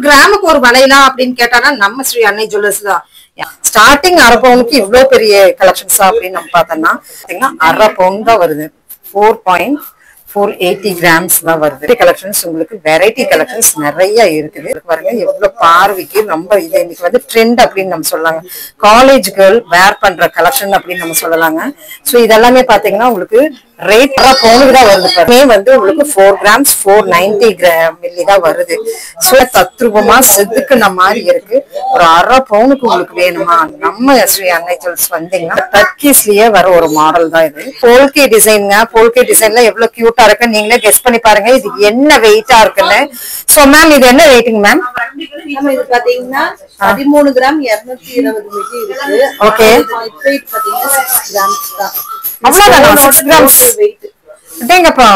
கிராமுக்கு ஒரு வளையலா அப்படின்னு கேட்டானா நம்ம ஸ்ரீ அன்னை ஜுவல்லர்ஸ் தான். ஸ்டார்டிங் அரை பவுனுக்கு இவ்வளவு பெரிய கலெக்ஷன்ஸா அப்படின்னு நம்ம பார்த்தோம்னா பாத்தீங்கன்னா அரை பவுன் தான் வருது. 4.480 கிராம்ஸ் தான் வருது. கலெக்ஷன்ஸ் உங்களுக்கு வெரைட்டி கலெக்ஷன்ஸ் நிறைய இருக்குது. பாருங்க எவ்வளவு பார்வைக்கு நம்ம இது இன்னைக்கு வந்து ட்ரெண்ட் அப்படின்னு நம்ம சொல்லலாங்க. காலேஜ் கேர்ள் வேர் பண்ற கலெக்ஷன் அப்படின்னு நம்ம சொல்லலாங்க. ஸோ இதெல்லாமே பாத்தீங்கன்னா உங்களுக்கு ரேட் பவுனுக்கு தான் வருது. வந்து உங்களுக்கு 4 கிராம்ஸ் 490 மில்லி தான் வருது. ஸோ தத்ரூபமா செதுக்குன மாதிரி இருக்கு. ஒரு அரை பவுனுக்கு உங்களுக்கு வேணுமா நம்ம ஸ்ரீ அன்னை ஜுவல்ஸ் வந்தீங்கன்னா டர்க்கிஸ்லயே வர ஒரு மாடல் தான் இது. போல்கே டிசைனுங்க. போல்கே டிசைன்ல எவ்வளவு கியூட்டா இருக்கு நீங்களே கெஸ் பண்ணி பாருங்க இது என்ன வெயிட்டா இருக்குன்னு. சோ மேம் இது என்ன வெயிட்டுங்க மேம்? இது பாத்தீங்கன்னா 13 கிராம் 220 மில்லி இருக்கு. ஓகே வெயிட் பாத்தீங்கன்னா 6 கிராம்ஸ் தான். அவ்வளவுதானா? 6 கிராம்ஸ் வெயிட். அடேங்கப்பா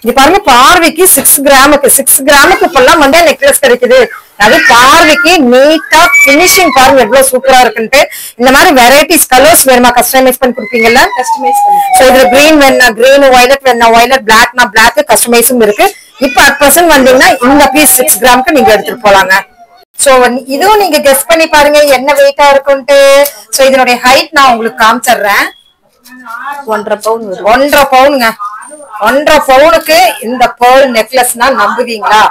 இது பாருங்க பார்வைக்கு 6 கிராமுக்கு இப்பெல்லாம் வந்து நெக்லஸ் கிடைக்குது. அது பார்வைக்கு நீட்டா பினிஷிங் பாருங்க எவ்வளவு சூப்பரா இருக்குன்ட்டு. இந்த மாதிரி வெரைட்டிஸ் கலர்ஸ் வேணுமா கஸ்டமைஸ் பண்ணி கொடுப்பீங்கல்ல? கஸ்டமைஸ் பண்ணுங்க. சோ இதுல கிரீன் வேணா கிரீன், வயலட் வேணா வயலட், பிளாக்னா பிளாக் கஸ்டமைஸும் இருக்கு. இப்ப அட் பிரசன்ட் வந்தீங்கன்னா இந்த பீஸ் 6 கிராமுக்கு நீங்க எடுத்துட்டு போலாங்க. சோ இதுவும் நீங்க கெஸ் பண்ணி பாருங்க என்ன வெயிட்டா இருக்குன்ட்டு. சோ இதனுடைய ஹைட் நான் உங்களுக்கு காமிச்சிடுறேன். 1.5 பவுன். 1.5 பவுனுங்க. 1.5 பவுனுக்கு இந்த பேர்ல் நெக்லஸ்னா நம்புவீங்களா?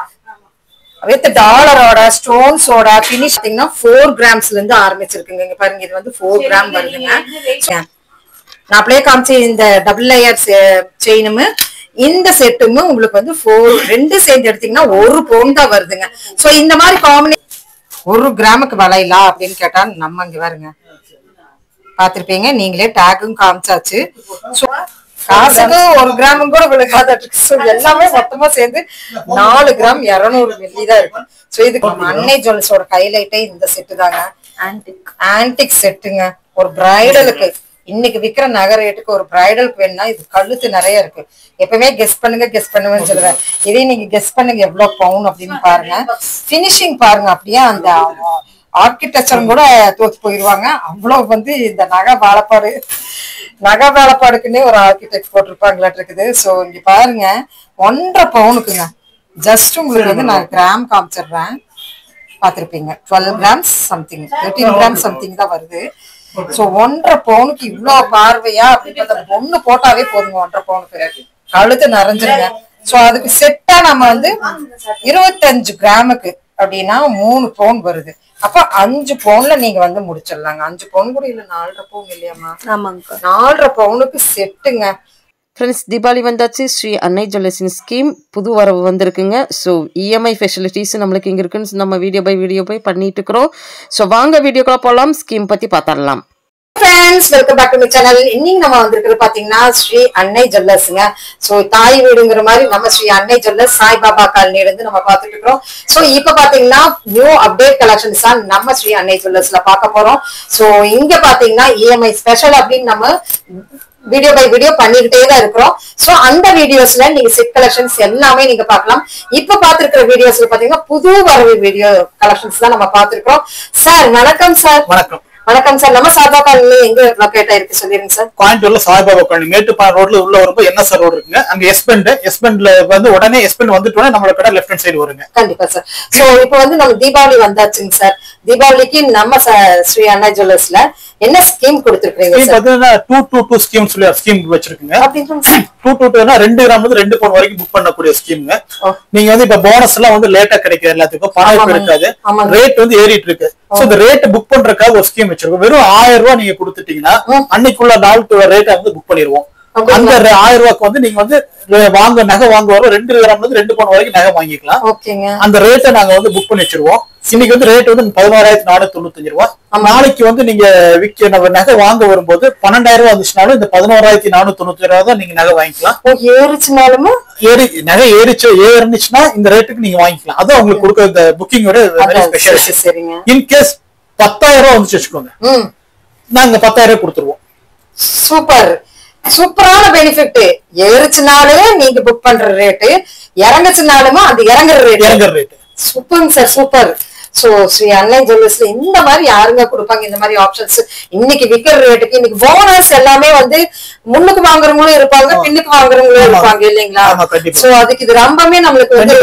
வித் டாலரோட ஸ்டோன்ஸோட பினிஷ் 4 கிராம்ஸ்ல இருந்து ஆரம்பிச்சிருக்குங்க. இங்க பாருங்க இது வந்து 4 கிராம் வருதுங்க. நான் அப்படியே காமிச்சு இந்த டபுள் லேயர் செயினும் இந்த செட்டும் உங்களுக்கு வந்து 4 ரெண்டு சேர்ந்து எடுத்தீங்கன்னா 1 பவுன் தான் வருதுங்க. சோ இந்த மாதிரி காம்பினேஷன் 1 கிராமுக்கு வளையலா அப்படின்னு கேட்டா நம்ம இங்க பாருங்க பாத்திருப்பீங்க நீங்களே டேக்கும் காமிச்சாச்சு. காசுக்கு 1 கிராமும் கூட விழுக்காத எல்லாமே மொத்தமா சேர்ந்து 4 கிராம் 200 மில்லி தான் இருக்கு. சோ இதுக்கு அன்னை ஜுவல்ஸோட ஹைலைட்டே இந்த செட்டு தாங்க. ஆன்டிக் செட்டுங்க. ஒரு பிரைடலுக்கு இன்னைக்கு விக்கிற நகை ரேட்டுக்கு ஒரு பிரைடலுக்கு வேணும்னா இது கழுத்து நிறைய இருக்கு. எப்பவுமே கெஸ் பண்ணுங்கன்னு சொல்லுவேன். இதே நீங்க கெஸ் பண்ணுங்க எவ்வளவு பவுன் அப்படின்னு பாருங்க. பினிஷிங் பாருங்க அப்படியே அந்த ஆர்கிடெக்சரும் கூட தோத்து போயிருவாங்க. அவ்வளவு வந்து இந்த நகை வேலைப்பாடுக்குன்னே ஒரு ஆர்கிடெக்ட் போட்டிருப்பாங்களாட்டு இருக்குது. சோ இங்க பாருங்க 1.5 பவுனுக்குங்க. ஜஸ்ட் உங்களுக்கு வந்து நான் கிராம் காமிச்சிடுறேன் பாத்திருப்பீங்க. 12 கிராம்ஸ் சம்திங் 13 கிராம் சம்திங் தான் வருது. சோ 1.5 பவுனுக்கு இவ்வளவு பார்வையா அப்படின்னு ஒண்ணு போட்டாவே போதுங்க. 1.5 பவுனுக்கு கழுத்து நிறைஞ்சிருங்க. சோ அதுக்கு செட்டா நம்ம வந்து 25 கிராமுக்கு அப்படின்னா 3 பவுன் வருது. அப்ப 5 பவுன்ல நீங்க வந்து முடிச்சிடலாங்க. 5 பவுன் கூட இல்ல 4.5 பவுன் இல்லையாமா? ஆமாங்க. 4.5 பவுனுக்கு செட்டுங்க. ஃப்ரெண்ட்ஸ் தீபாவளி வந்தாச்சு. ஸ்ரீ அன்னை ஜுவல்லர்ஸின் ஸ்கீம் புது வரவு வந்திருக்குங்க. ஸோ இஎம்ஐ ஃபெசிலிட்டிஸ் நம்மளுக்கு இங்கே இருக்குன்னு நம்ம வீடியோ பை வீடியோ போய் பண்ணிட்டு இருக்கிறோம். ஸோ வாங்க வீடியோக்குள்ள போகலாம். ஸ்கீம் பற்றி பார்த்துடலாம். Friends welcome back to my channel. இன்னைக்கு நம்ம வந்திருக்கிறது பாத்தீங்கன்னா ஸ்ரீ அன்னை ஜுவல்லர்ஸ்ங்க. சோ தாய் வீடுங்கிற மாதிரி நம்ம ஸ்ரீ அன்னை ஜுவல்லர்ஸ் சாய்பாபா காலனில இருந்து நம்ம பாத்துட்டு இருக்கோம். சோ இப்ப பாத்தீங்கன்னா நியூ அப்டேட் கலெக்ஷன்ஸ் தான் நம்ம ஸ்ரீ அன்னை ஜுவல்லர்ஸ்ல பார்க்க போறோம். சோ இங்க பாத்தீங்கன்னா இஎம்ஐ ஸ்பெஷல் அப்படின்னு நம்ம வீடியோ பை வீடியோ பண்ணிக்கிட்டே தான் இருக்கிறோம். சோ அந்த வீடியோஸ்ல நீங்க செட் கலெக்ஷன்ஸ் எல்லாமே நீங்க பார்க்கலாம். இப்ப பாத்துருக்கிற வீடியோஸ்ல பாத்தீங்கன்னா புது வரவு வீடியோ கலெக்ஷன்ஸ் தான் நம்ம பாத்துருக்கோம். சார் வணக்கம் சார். வணக்கம். வணக்கம் சார். நம்ம சாய்பாபா காலனி எங்க லொகேட் ஆயிருக்கு சொல்லிருங்க சார். கோயம்புத்தூர்ல சாய்பாபா காலனி மேட்டுப்பாளையம் ரோட்ல உள்ள வரும்போது என்எஸ்ஆர் ரோடு இருக்குங்க. அங்க எஸ்பெண்ட்ல வந்து உடனே எஸ்பெண்ட் வந்துட்டோம்னா நம்மளோட கடை லெஃப்ட் ஹேண்ட் சைடு வருங்க. கண்டிப்பா சார். சோ இப்போ வந்து நம்ம தீபாவளி வந்தாச்சுங்க சார். தீபாவளிக்கு நம்ம ஸ்ரீ அன்னை ஜுவல்லர்ஸ்ல என்ன ஸ்கீம் கொடுத்திருக்கீங்க சார்? பாத்தீங்கன்னா 222 ஸ்கீம் சொல்லி ஸ்கீம் வச்சிருக்கீங்க. 222னா 2 கிராம் வந்து 2 பவுன் வரைக்கும் புக் பண்ணக்கூடிய ஸ்கீம்ங்க. நீங்க வந்து இப்ப போனஸ் எல்லாம் வந்து லேட்டா கிடைக்கும். எல்லாத்துக்கும் பணம் இருக்காது. ரேட் வந்து ஏறிட்டு இருக்கு. சோ இந்த ரேட் புக் பண்றதுக்காக ஒரு ஸ்கீம் வச்சிருக்கோம். வெறும் 1000 ரூபாய் நீங்க கொடுத்துட்டீங்கன்னா அன்னைக்குள்ள நாளுக்குள்ள ரேட்டை வந்து புக் பண்ணிடுவோம். அந்த 1000 ரூபாய்க்கு வந்து நீங்க வந்து நகை வாங்க வரும். 2 கிராம்ல இருந்து 2 பவுன் வரைக்கும் நகை வாங்கிக்கலாம். அந்த ரேட்டை நாங்க வந்து புக் பண்ணி வச்சிருவோம். இன்னைக்கு வந்து ரேட் வந்து 11,495 ரூபாய். நாளைக்கு வந்து நீங்க நகை வாங்க வரும்போது 12,000 ரூபாய் வந்துச்சுனாலும் இந்த 11,495 ரூபாய் தான் நீங்க நகை வாங்கிக்கலாம். ஏறிச்சுனாலுமே நகை ஏறிச்சுன்னா இந்த ரேட்டுக்கு நீங்க வாங்கிக்கலாம். அது உங்களுக்கு கொடுக்க இந்த புக்கிங்கோட ஸ்பெஷல். இன்கேஸ் 10,000 ரூபாய் வந்துச்சு வச்சுக்கோங்க, நாங்க 10,000 ரூபாய் கொடுத்துருவோம். சூப்பர். சூப்பரான பெனிஃபிட். ஏறிச்சுனாலே நீங்க புக் பண்ற ரேட்டு, இறங்குச்சுனாலுமே அந்த இறங்குற rate. Rate super sir. Super. So Shri Annai ஜுவல்லர்ஸ்ல இந்த மாதிரி யாருங்க கொடுப்பாங்க இந்த மாதிரி ஆப்ஷன்ஸ்? இன்னைக்கு விக்கிற ரேட்டுக்கு இன்னைக்கு போனஸ் எல்லாமே வந்து முன்னுக்கு வாங்குறவங்களும் இருப்பாங்க, பின்னுக்கு வாங்குறவங்களும் இருப்பாங்க இல்லைங்களா? சோ அதுக்கு இது ரொம்பவே நம்மளுக்கு வந்து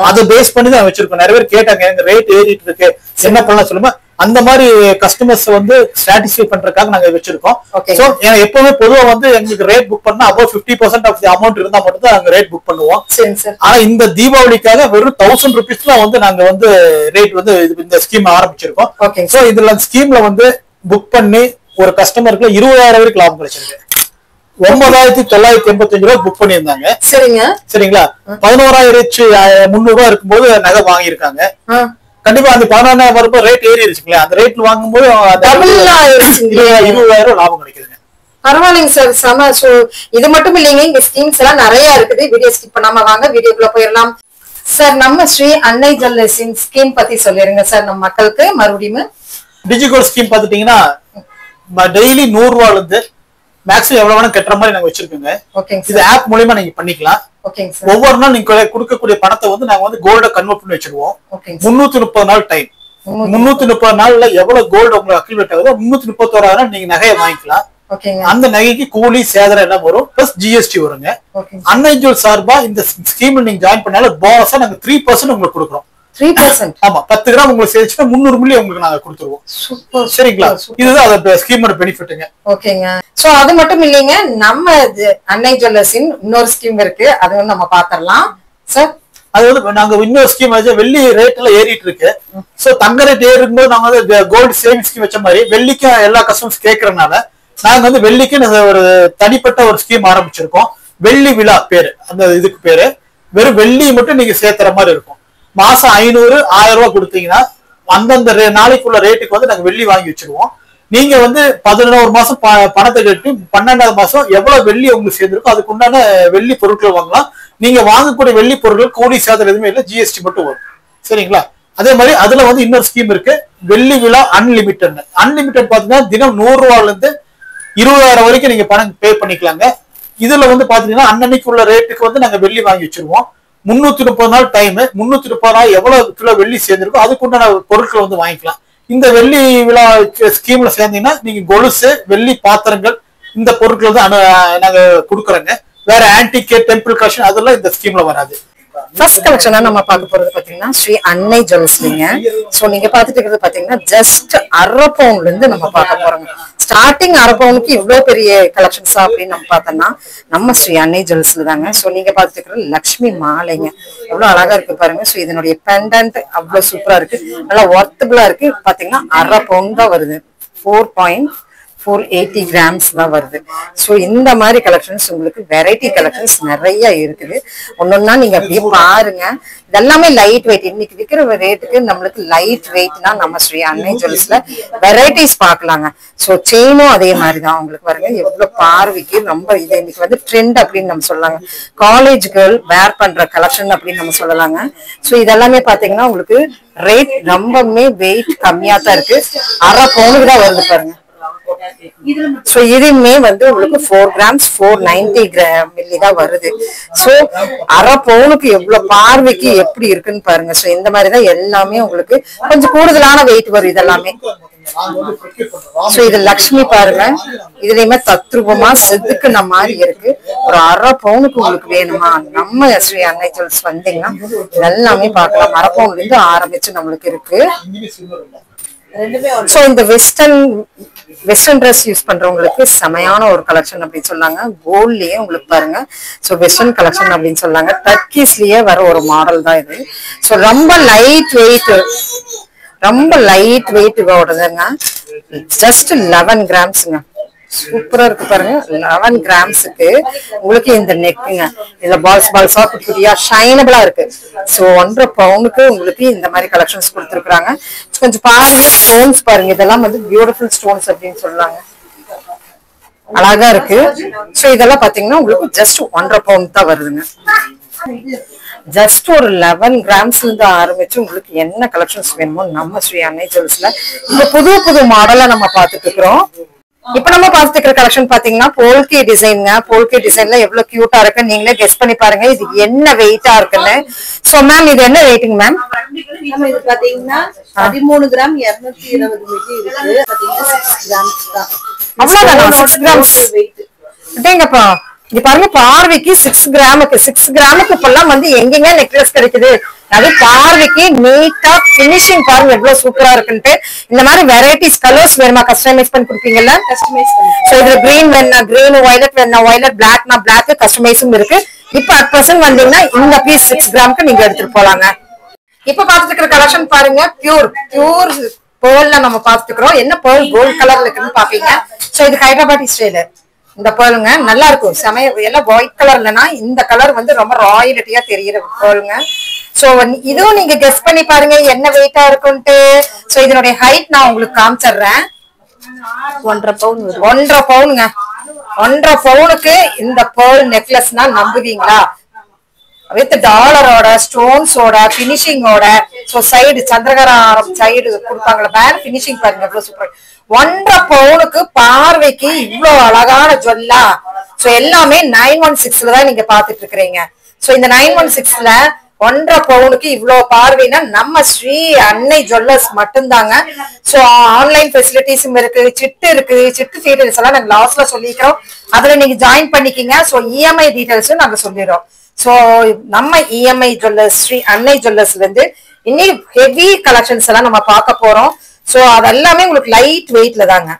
அதை பேஸ் பண்ணி தான் வச்சிருக்கோம். நிறைய பேர் கேட்டாங்க எங்க ரேட் ஏறிட்டு இருக்கு என்ன பண்ணலாம் சொல்லுமா, அந்த மாதிரி கஸ்டமர்ஸ் வந்து சாட்டிஸ்ஃபை பண்றதுக்காக நாங்க வச்சிருக்கோம். சோ எப்பவுமே பொதுவா வந்து எங்களுக்கு ரேட் புக் பண்ணா அபவ் 50% ஆஃப் தி அமௌண்ட் இருந்தா மட்டும் தான் நாங்க ரேட் புக் பண்ணுவோம். ஆனா இந்த தீபாவளிக்காக வெறும் 1000 rupees வந்து நாங்க வந்து ரேட் வந்து இந்த ஸ்கீம் ஆரம்பிச்சிருக்கோம். சோ இதுல ஸ்கீம்ல வந்து புக் பண்ணி ஒரு கஸ்டமருக்கு 20,000 வரைக்கும் லாபம் கிடைச்சிருக்கு. 9,985 ரூபாய் புக் பண்ணியிருந்தாங்க. சரிங்களா, 11,300 ரூபாய் இருக்கும்போது நகை வாங்கியிருக்காங்க. கண்டிப்பா அந்த 11,000 வரும்போது ரேட் ஏறிடுச்சுங்களா, அந்த ரேட்ல வாங்கும்போது 20,000 லாபம் கிடைக்குதுங்க. பரவாயில்லைங்க சார், செம. சோ இது மட்டும் இல்லைங்க, இங்க ஸ்கீம்ஸ் எல்லாம் நிறைய இருக்குது. வீடியோ ஸ்கிப் பண்ணாம வாங்க, வீடியோக்குள்ள போயிடலாம். சார் நம்ம ஸ்ரீ அன்னை ஜுவல்லர்ஸின் ஸ்கீம் பத்தி சொல்லிருங்க சார் நம்ம மக்களுக்கு மறுபடியும். டிஜிகோல்ட் ஸ்கீம் பாத்துட்டீங்கன்னா டெய்லி 100 ரூபாயில இருந்து மேக்ஸிமம் எவ்வளவு வேணா கட்டுற மாதிரி நாங்க வச்சிருக்கோங்க. இது ஆப் மூலமா நீங்க பண்ணிக்கலாம். ஒவ்வொரு நாள் நீங்க கொடுக்கக்கூடிய பணத்தை வந்து நாங்க வந்து கோல்ட கன்வெர்ட் பண்ணி வச்சிருவோம். 330 நாள் டைம். 330 நாள்ல எவ்வளவு கோல்டு உங்களுக்கு அக்யூமுலேட் ஆகுதோ 331 நாள் நீங்க நகையை வாங்கிக்கலாம். அந்த நகைக்கு கூலி சேதாரம் எல்லாம் வரும், பிளஸ் ஜிஎஸ்டி வருங்க. அன்னை ஜுவல் சார்பா இந்த ஸ்கீம்ல நீங்க ஜாயின் பண்ணாலும் போனஸா நாங்க 3% உங்களுக்கு கொடுக்குறோம். 3%? ஆமா, 10 கிராம் உங்களுக்கு சேர்த்துச்சுன்னா 300 மில்லி உங்களுக்கு நாங்க கொடுத்துருவோம். சரிங்களா, இதுதான் அந்த ஸ்கீமோட பெனிஃபிட்டுங்க. ஓகேங்க. சோ அது மட்டும் இல்லைங்க, நம்ம அன்னை ஜுவல்லர்ஸின் இன்னொரு ஸ்கீம் இருக்கு, அது வந்து நம்ம பாத்திரலாம் சார். அது வந்து நாங்க இன்னொரு ஸ்கீம் வச்சு வெள்ளி ரேட்ல ஏறிட்டு இருக்கு. சோ தங்க ரேட் ஏறும் போது நாங்க வந்து கோல்டு சேவிங் ஸ்கீம் வச்ச மாதிரி வெள்ளிக்கும் எல்லா கஸ்டமர்ஸ் கேட்கறதுனால நாங்க வந்து வெள்ளிக்கு ஒரு தனிப்பட்ட ஒரு ஸ்கீம் ஆரம்பிச்சிருக்கோம். வெள்ளி விழா பேரு, அந்த இதுக்கு பேரு. வெறும் வெள்ளி மட்டும் நீங்க சேர்த்துற மாதிரி இருக்கும். மாசம் 500 1000 ரூபாய் கொடுத்தீங்கன்னா அந்தந்த நாளைக்குள்ள ரேட்டுக்கு வந்து நாங்க வெள்ளி வாங்கி வச்சிருவோம். நீங்க வந்து 11 மாசம் பணத்தை கட்டி 12வது மாசம் எவ்வளவு வெள்ளி உங்களுக்கு சேர்ந்திருக்கோ அதுக்கு உண்டான வெள்ளி பொருட்கள் வாங்கலாம். நீங்க வாங்கக்கூடிய வெள்ளி பொருட்கள் கூலி சேதாரம் எதுவுமே இல்லை, ஜிஎஸ்டி மட்டும் வரும். சரிங்களா, அதே மாதிரி அதுல வந்து இன்னொரு ஸ்கீம் இருக்கு, வெள்ளி விழா அன்லிமிட்டட். அன்லிமிட்டட் பாத்தீங்கன்னா தினம் 100 ரூபாயில இருந்து 20,000 வரைக்கும் நீங்க பணம் பே பண்ணிக்கலாங்க. இதுல வந்து பாத்தீங்கன்னா அன்னன்னைக்கு உள்ள ரேட்டுக்கு வந்து நாங்க வெள்ளி வாங்கி வச்சிருவோம். 330 நாள் டைம். 330 நாள் எவ்வளவு கிலோ வெள்ளி சேர்ந்திருக்கோ அதுக்கு உண்டான பொருட்கள் வந்து வாங்கிக்கலாம். இந்த வெள்ளி விழா ஸ்கீம்ல சேர்ந்தீங்கன்னா நீங்க கொலுசு, வெள்ளி பாத்திரங்கள், இந்த பொருட்கள் வந்து நாங்க கொடுக்குறோங்க. வேற ஆன்டிக் டெம்பிள் கலெக்ஷன் அதெல்லாம் இந்த ஸ்கீம்ல வராது. ஃபர்ஸ்ட் கலெக்ஷனா நம்ம பார்க்க போறது பாத்தீங்கன்னா ஸ்ரீ அன்னை ஜுவல்ஸ்லீங்க. சோ நீங்க பாத்துட்டு இருக்கிறது பாத்தீங்கன்னா ஜஸ்ட் 1/2 பவுன்ல இருந்து நம்ம பார்க்க போறோம். ஸ்டார்டிங் 1/2 பவுனுக்கு இவ்வளவு பெரிய கலெக்ஷன்ஸா அப்படின்னு நம்ம பார்த்தோம்னா நம்ம ஸ்ரீ அன்னை ஜுவல்ஸ்ல தாங்க. சோ நீங்க பாத்துட்டு இருக்கிறது லக்ஷ்மி மாலைங்க, எவ்வளவு அழகா இருக்கு பாருங்க. சோ இதனுடைய பெண்டன்ட் அவ்வளவு சூப்பரா இருக்கு, நல்லா ஒர்த்தபிளா இருக்கு. பாத்தீங்கன்னா 1/2 பவுன் தான் வருது, 4.480 grams தான் வருது. ஸோ இந்த மாதிரி கலெக்ஷன்ஸ் உங்களுக்கு வெரைட்டி கலெக்ஷன்ஸ் நிறைய இருக்குது. ஒன்னொன்னா நீங்க அப்படியே பாருங்க. இதெல்லாமே லைட் வெயிட். இன்னைக்கு விற்கிற ரேட்டுக்கு நம்மளுக்கு லைட் வெயிட்னா நம்ம ஸ்ரீ அன்னை ஜுவல்ஸ்ல வெரைட்டிஸ் பார்க்கலாங்க. ஸோ செயினும் அதே மாதிரி தான் உங்களுக்கு பாருங்க, எவ்வளவு பார்வைக்கு ரொம்ப இது இன்னைக்கு வந்து ட்ரெண்ட் அப்படின்னு நம்ம சொல்லலாங்க. காலேஜ் கேர்ள் வேர் பண்ற கலெக்ஷன் அப்படின்னு நம்ம சொல்லலாங்க. ஸோ இதெல்லாமே பாத்தீங்கன்னா உங்களுக்கு ரேட் ரொம்பவுமே வெயிட் கம்மியா தான் இருக்கு. 1/2 பவுனுக்கு தான் வருது பாருங்க. சோ இதுமே வந்து உங்களுக்கு 4 grams 490 மில்லி தான் வருது. சோ 1/2 பவுனுக்கு எவ்வளவு பார்வைக்கு எப்படி இருக்குன்னு பாருங்க. சோ இந்த மாதிரிதான் எல்லாமே உங்களுக்கு கொஞ்சம் கூடுதலான வெயிட் வரும் இதெல்லாமே. சோ இது லக்ஷ்மி பாருங்க, இதுலயுமே தத்ரூபமா செதுக்குன மாதிரி இருக்கு. ஒரு 1/2 பவுனுக்கு உங்களுக்கு வேணுமா நம்ம ஸ்ரீ அன்னை ஜுவல்ஸ் வந்தீங்கன்னா எல்லாமே பார்க்கலாம். 1/2 பவுன்ல இருந்து ஆரம்பிச்சு நம்மளுக்கு இருக்கு. சோ இந்த வெஸ்டர்ன் ட்ரெஸ் யூஸ் பண்றவங்களுக்கு செமையான ஒரு கலெக்ஷன் அப்படின்னு சொன்னாங்க. கோல்ட்லயே உங்களுக்கு பாருங்க. சோ வெஸ்டர்ன் கலெக்ஷன் அப்படின்னு சொன்னாங்க. டர்க்கிஸ்லயே வர ஒரு மாடல் தான் இது. சோ ரொம்ப லைட் வெயிட் ஓடுதுங்க. ஜஸ்ட் 11 கிராம்ஸ்ங்க. சூப்பரா இருக்கு பாருங்க. 11 கிராம்ஸுக்கு உங்களுக்கு இந்த நெக்குங்க, இதுல பால்ஸா குட்டியா ஷைனபிளா இருக்கு. சோ 1/2 பவுனுக்கு உங்களுக்கு இந்த மாதிரி கலெக்ஷன்ஸ் கொடுத்துருக்காங்க. கொஞ்சம் பாருங்க, ஸ்டோன்ஸ் பாருங்க, இதெல்லாம் வந்து பியூட்டிஃபுல் ஸ்டோன்ஸ் அப்படின்னு சொல்றாங்க, அழகா இருக்கு. சோ இதெல்லாம் பாத்தீங்கன்னா உங்களுக்கு ஜஸ்ட் 1/2 பவுன் தான் வருதுங்க. ஜஸ்ட் ஒரு 11 கிராம்ஸ்ல இருந்து ஆரம்பிச்சு உங்களுக்கு என்ன கலெக்ஷன்ஸ் வேணுமோ நம்ம ஸ்ரீ அன்னை ஜுவல்ஸ்ல இந்த புது மாடலா நம்ம பாத்துட்டு இருக்கிறோம். இப்ப நம்ம பாத்துக்கிற கலெக்ஷன் பாத்தீங்கன்னா போல்கி டிசைன்ங்க. போல்கி டிசைன்ல எவ்வளவு கியூட்டா இருக்கு நீங்களே கெஸ் பண்ணி பாருங்க இது என்ன வெயிட்டா இருக்குன்னு. சோ மேம் இது என்ன வெயிட்டுங்க மேம்? நம்ம இது பாத்தீங்கன்னா 13 கிராம் 220 மில்லி இருக்கு. பாத்தீங்கன்னா 6 கிராம்ஸ் தான். அவ்வளவுதான் 6 கிராம்ஸ் வெயிட். அடேங்கப்பா இது பாருங்க பார்வைக்கு 6 கிராமுக்கு இப்பெல்லாம் வந்து எங்கெங்க நெக்லஸ் கிடைக்குது. அது பார்வைக்கு நீட்டா பினிஷிங் பாருங்க எவ்வளவு சூப்பரா இருக்குன்ட்டு. இந்த மாதிரி வெரைட்டிஸ் கலர்ஸ் வேணுமா கஸ்டமைஸ் பண்ணி கொடுப்பீங்கல்ல? கஸ்டமைஸ் பண்ணி. சோ இதுல கிரீன் வேணா கிரீன், வயலட் வேணா வயலட், பிளாக்னா பிளாக் கஸ்டமைஸும் இருக்கு. இப்ப அட் பிரசன்ட் வந்தீங்கன்னா இந்த பீஸ் 6 கிராமுக்கு நீங்க எடுத்துட்டு போலாங்க. இப்ப பாத்துட்டு இருக்கிற கலெக்ஷன் பாருங்க பியூர் பேர்ல நம்ம பாத்துட்டு இருக்கிறோம். என்ன பேர்ல் கோல்ட் கலர்ல இருக்குன்னு பாப்பீங்க. சோ இது ஹைதராபாடி ஸ்டைல். இந்த பேர்லுங்க நல்லா இருக்கும் செமைய எல்லாம் ஒயிட் கலர்லனா இந்த கலர் வந்து ரொம்ப ராயலிட்டியா தெரியுற பேர்லுங்க. சோ இதுவும் நீங்க கெஸ் பண்ணி பாருங்க என்ன வெயிட்டா இருக்கும்ட்டு. சோ இதனுடைய ஹைட் நான் உங்களுக்கு காமிச்சிடுறேன். 1.5 பவுன் வரும். 1.5 பவுனுங்க. 1.5 பவுனுக்கு இந்த பேர்ல் நெக்லஸ்னா நம்புவீங்களா? வித் டாலரோட ஸ்டோன்ஸோட பினிஷிங்கோட. சோ சைடு சந்திரகாரம் சைடு கொடுப்பாங்களா வேற பினிஷிங் பாருங்க எவ்வளவு சூப்பர். 1.5 பவுனுக்கு பார்வைக்கு இவ்வளவு அழகான ஜுவல்லா. சோ எல்லாமே 916ல தான் நீங்க பாத்துட்டு இருக்கிறீங்க. சோ இந்த 916ல 1.5 பவுனுக்கு இவ்வளவு பார்வைனா நம்ம ஸ்ரீ அன்னை ஜுவல்லர்ஸ் மட்டும்தாங்க. சோ ஆன்லைன் ஃபெசிலிட்டிஸும் இருக்கு, சிட்டு இருக்கு. சிட்டு டீடைல்ஸ் எல்லாம் நாங்க லாஸ்ட்ல சொல்லிக்கிறோம். அதுல நீங்க ஜாயின் பண்ணிக்கிங்க. சோ இஎம்ஐ டீடைல்ஸும் நாங்க சொல்லிடுறோம். சோ நம்ம இஎம்ஐ ஜுவல்லர்ஸ் ஸ்ரீ அன்னை ஜுவல்லர்ஸ்ல இருந்து இன்னி ஹெவி கலெக்ஷன்ஸ் எல்லாம் நம்ம பார்க்க போறோம். சோ அதெல்லாமே உங்களுக்கு லைட் வெயிட்ல தாங்க.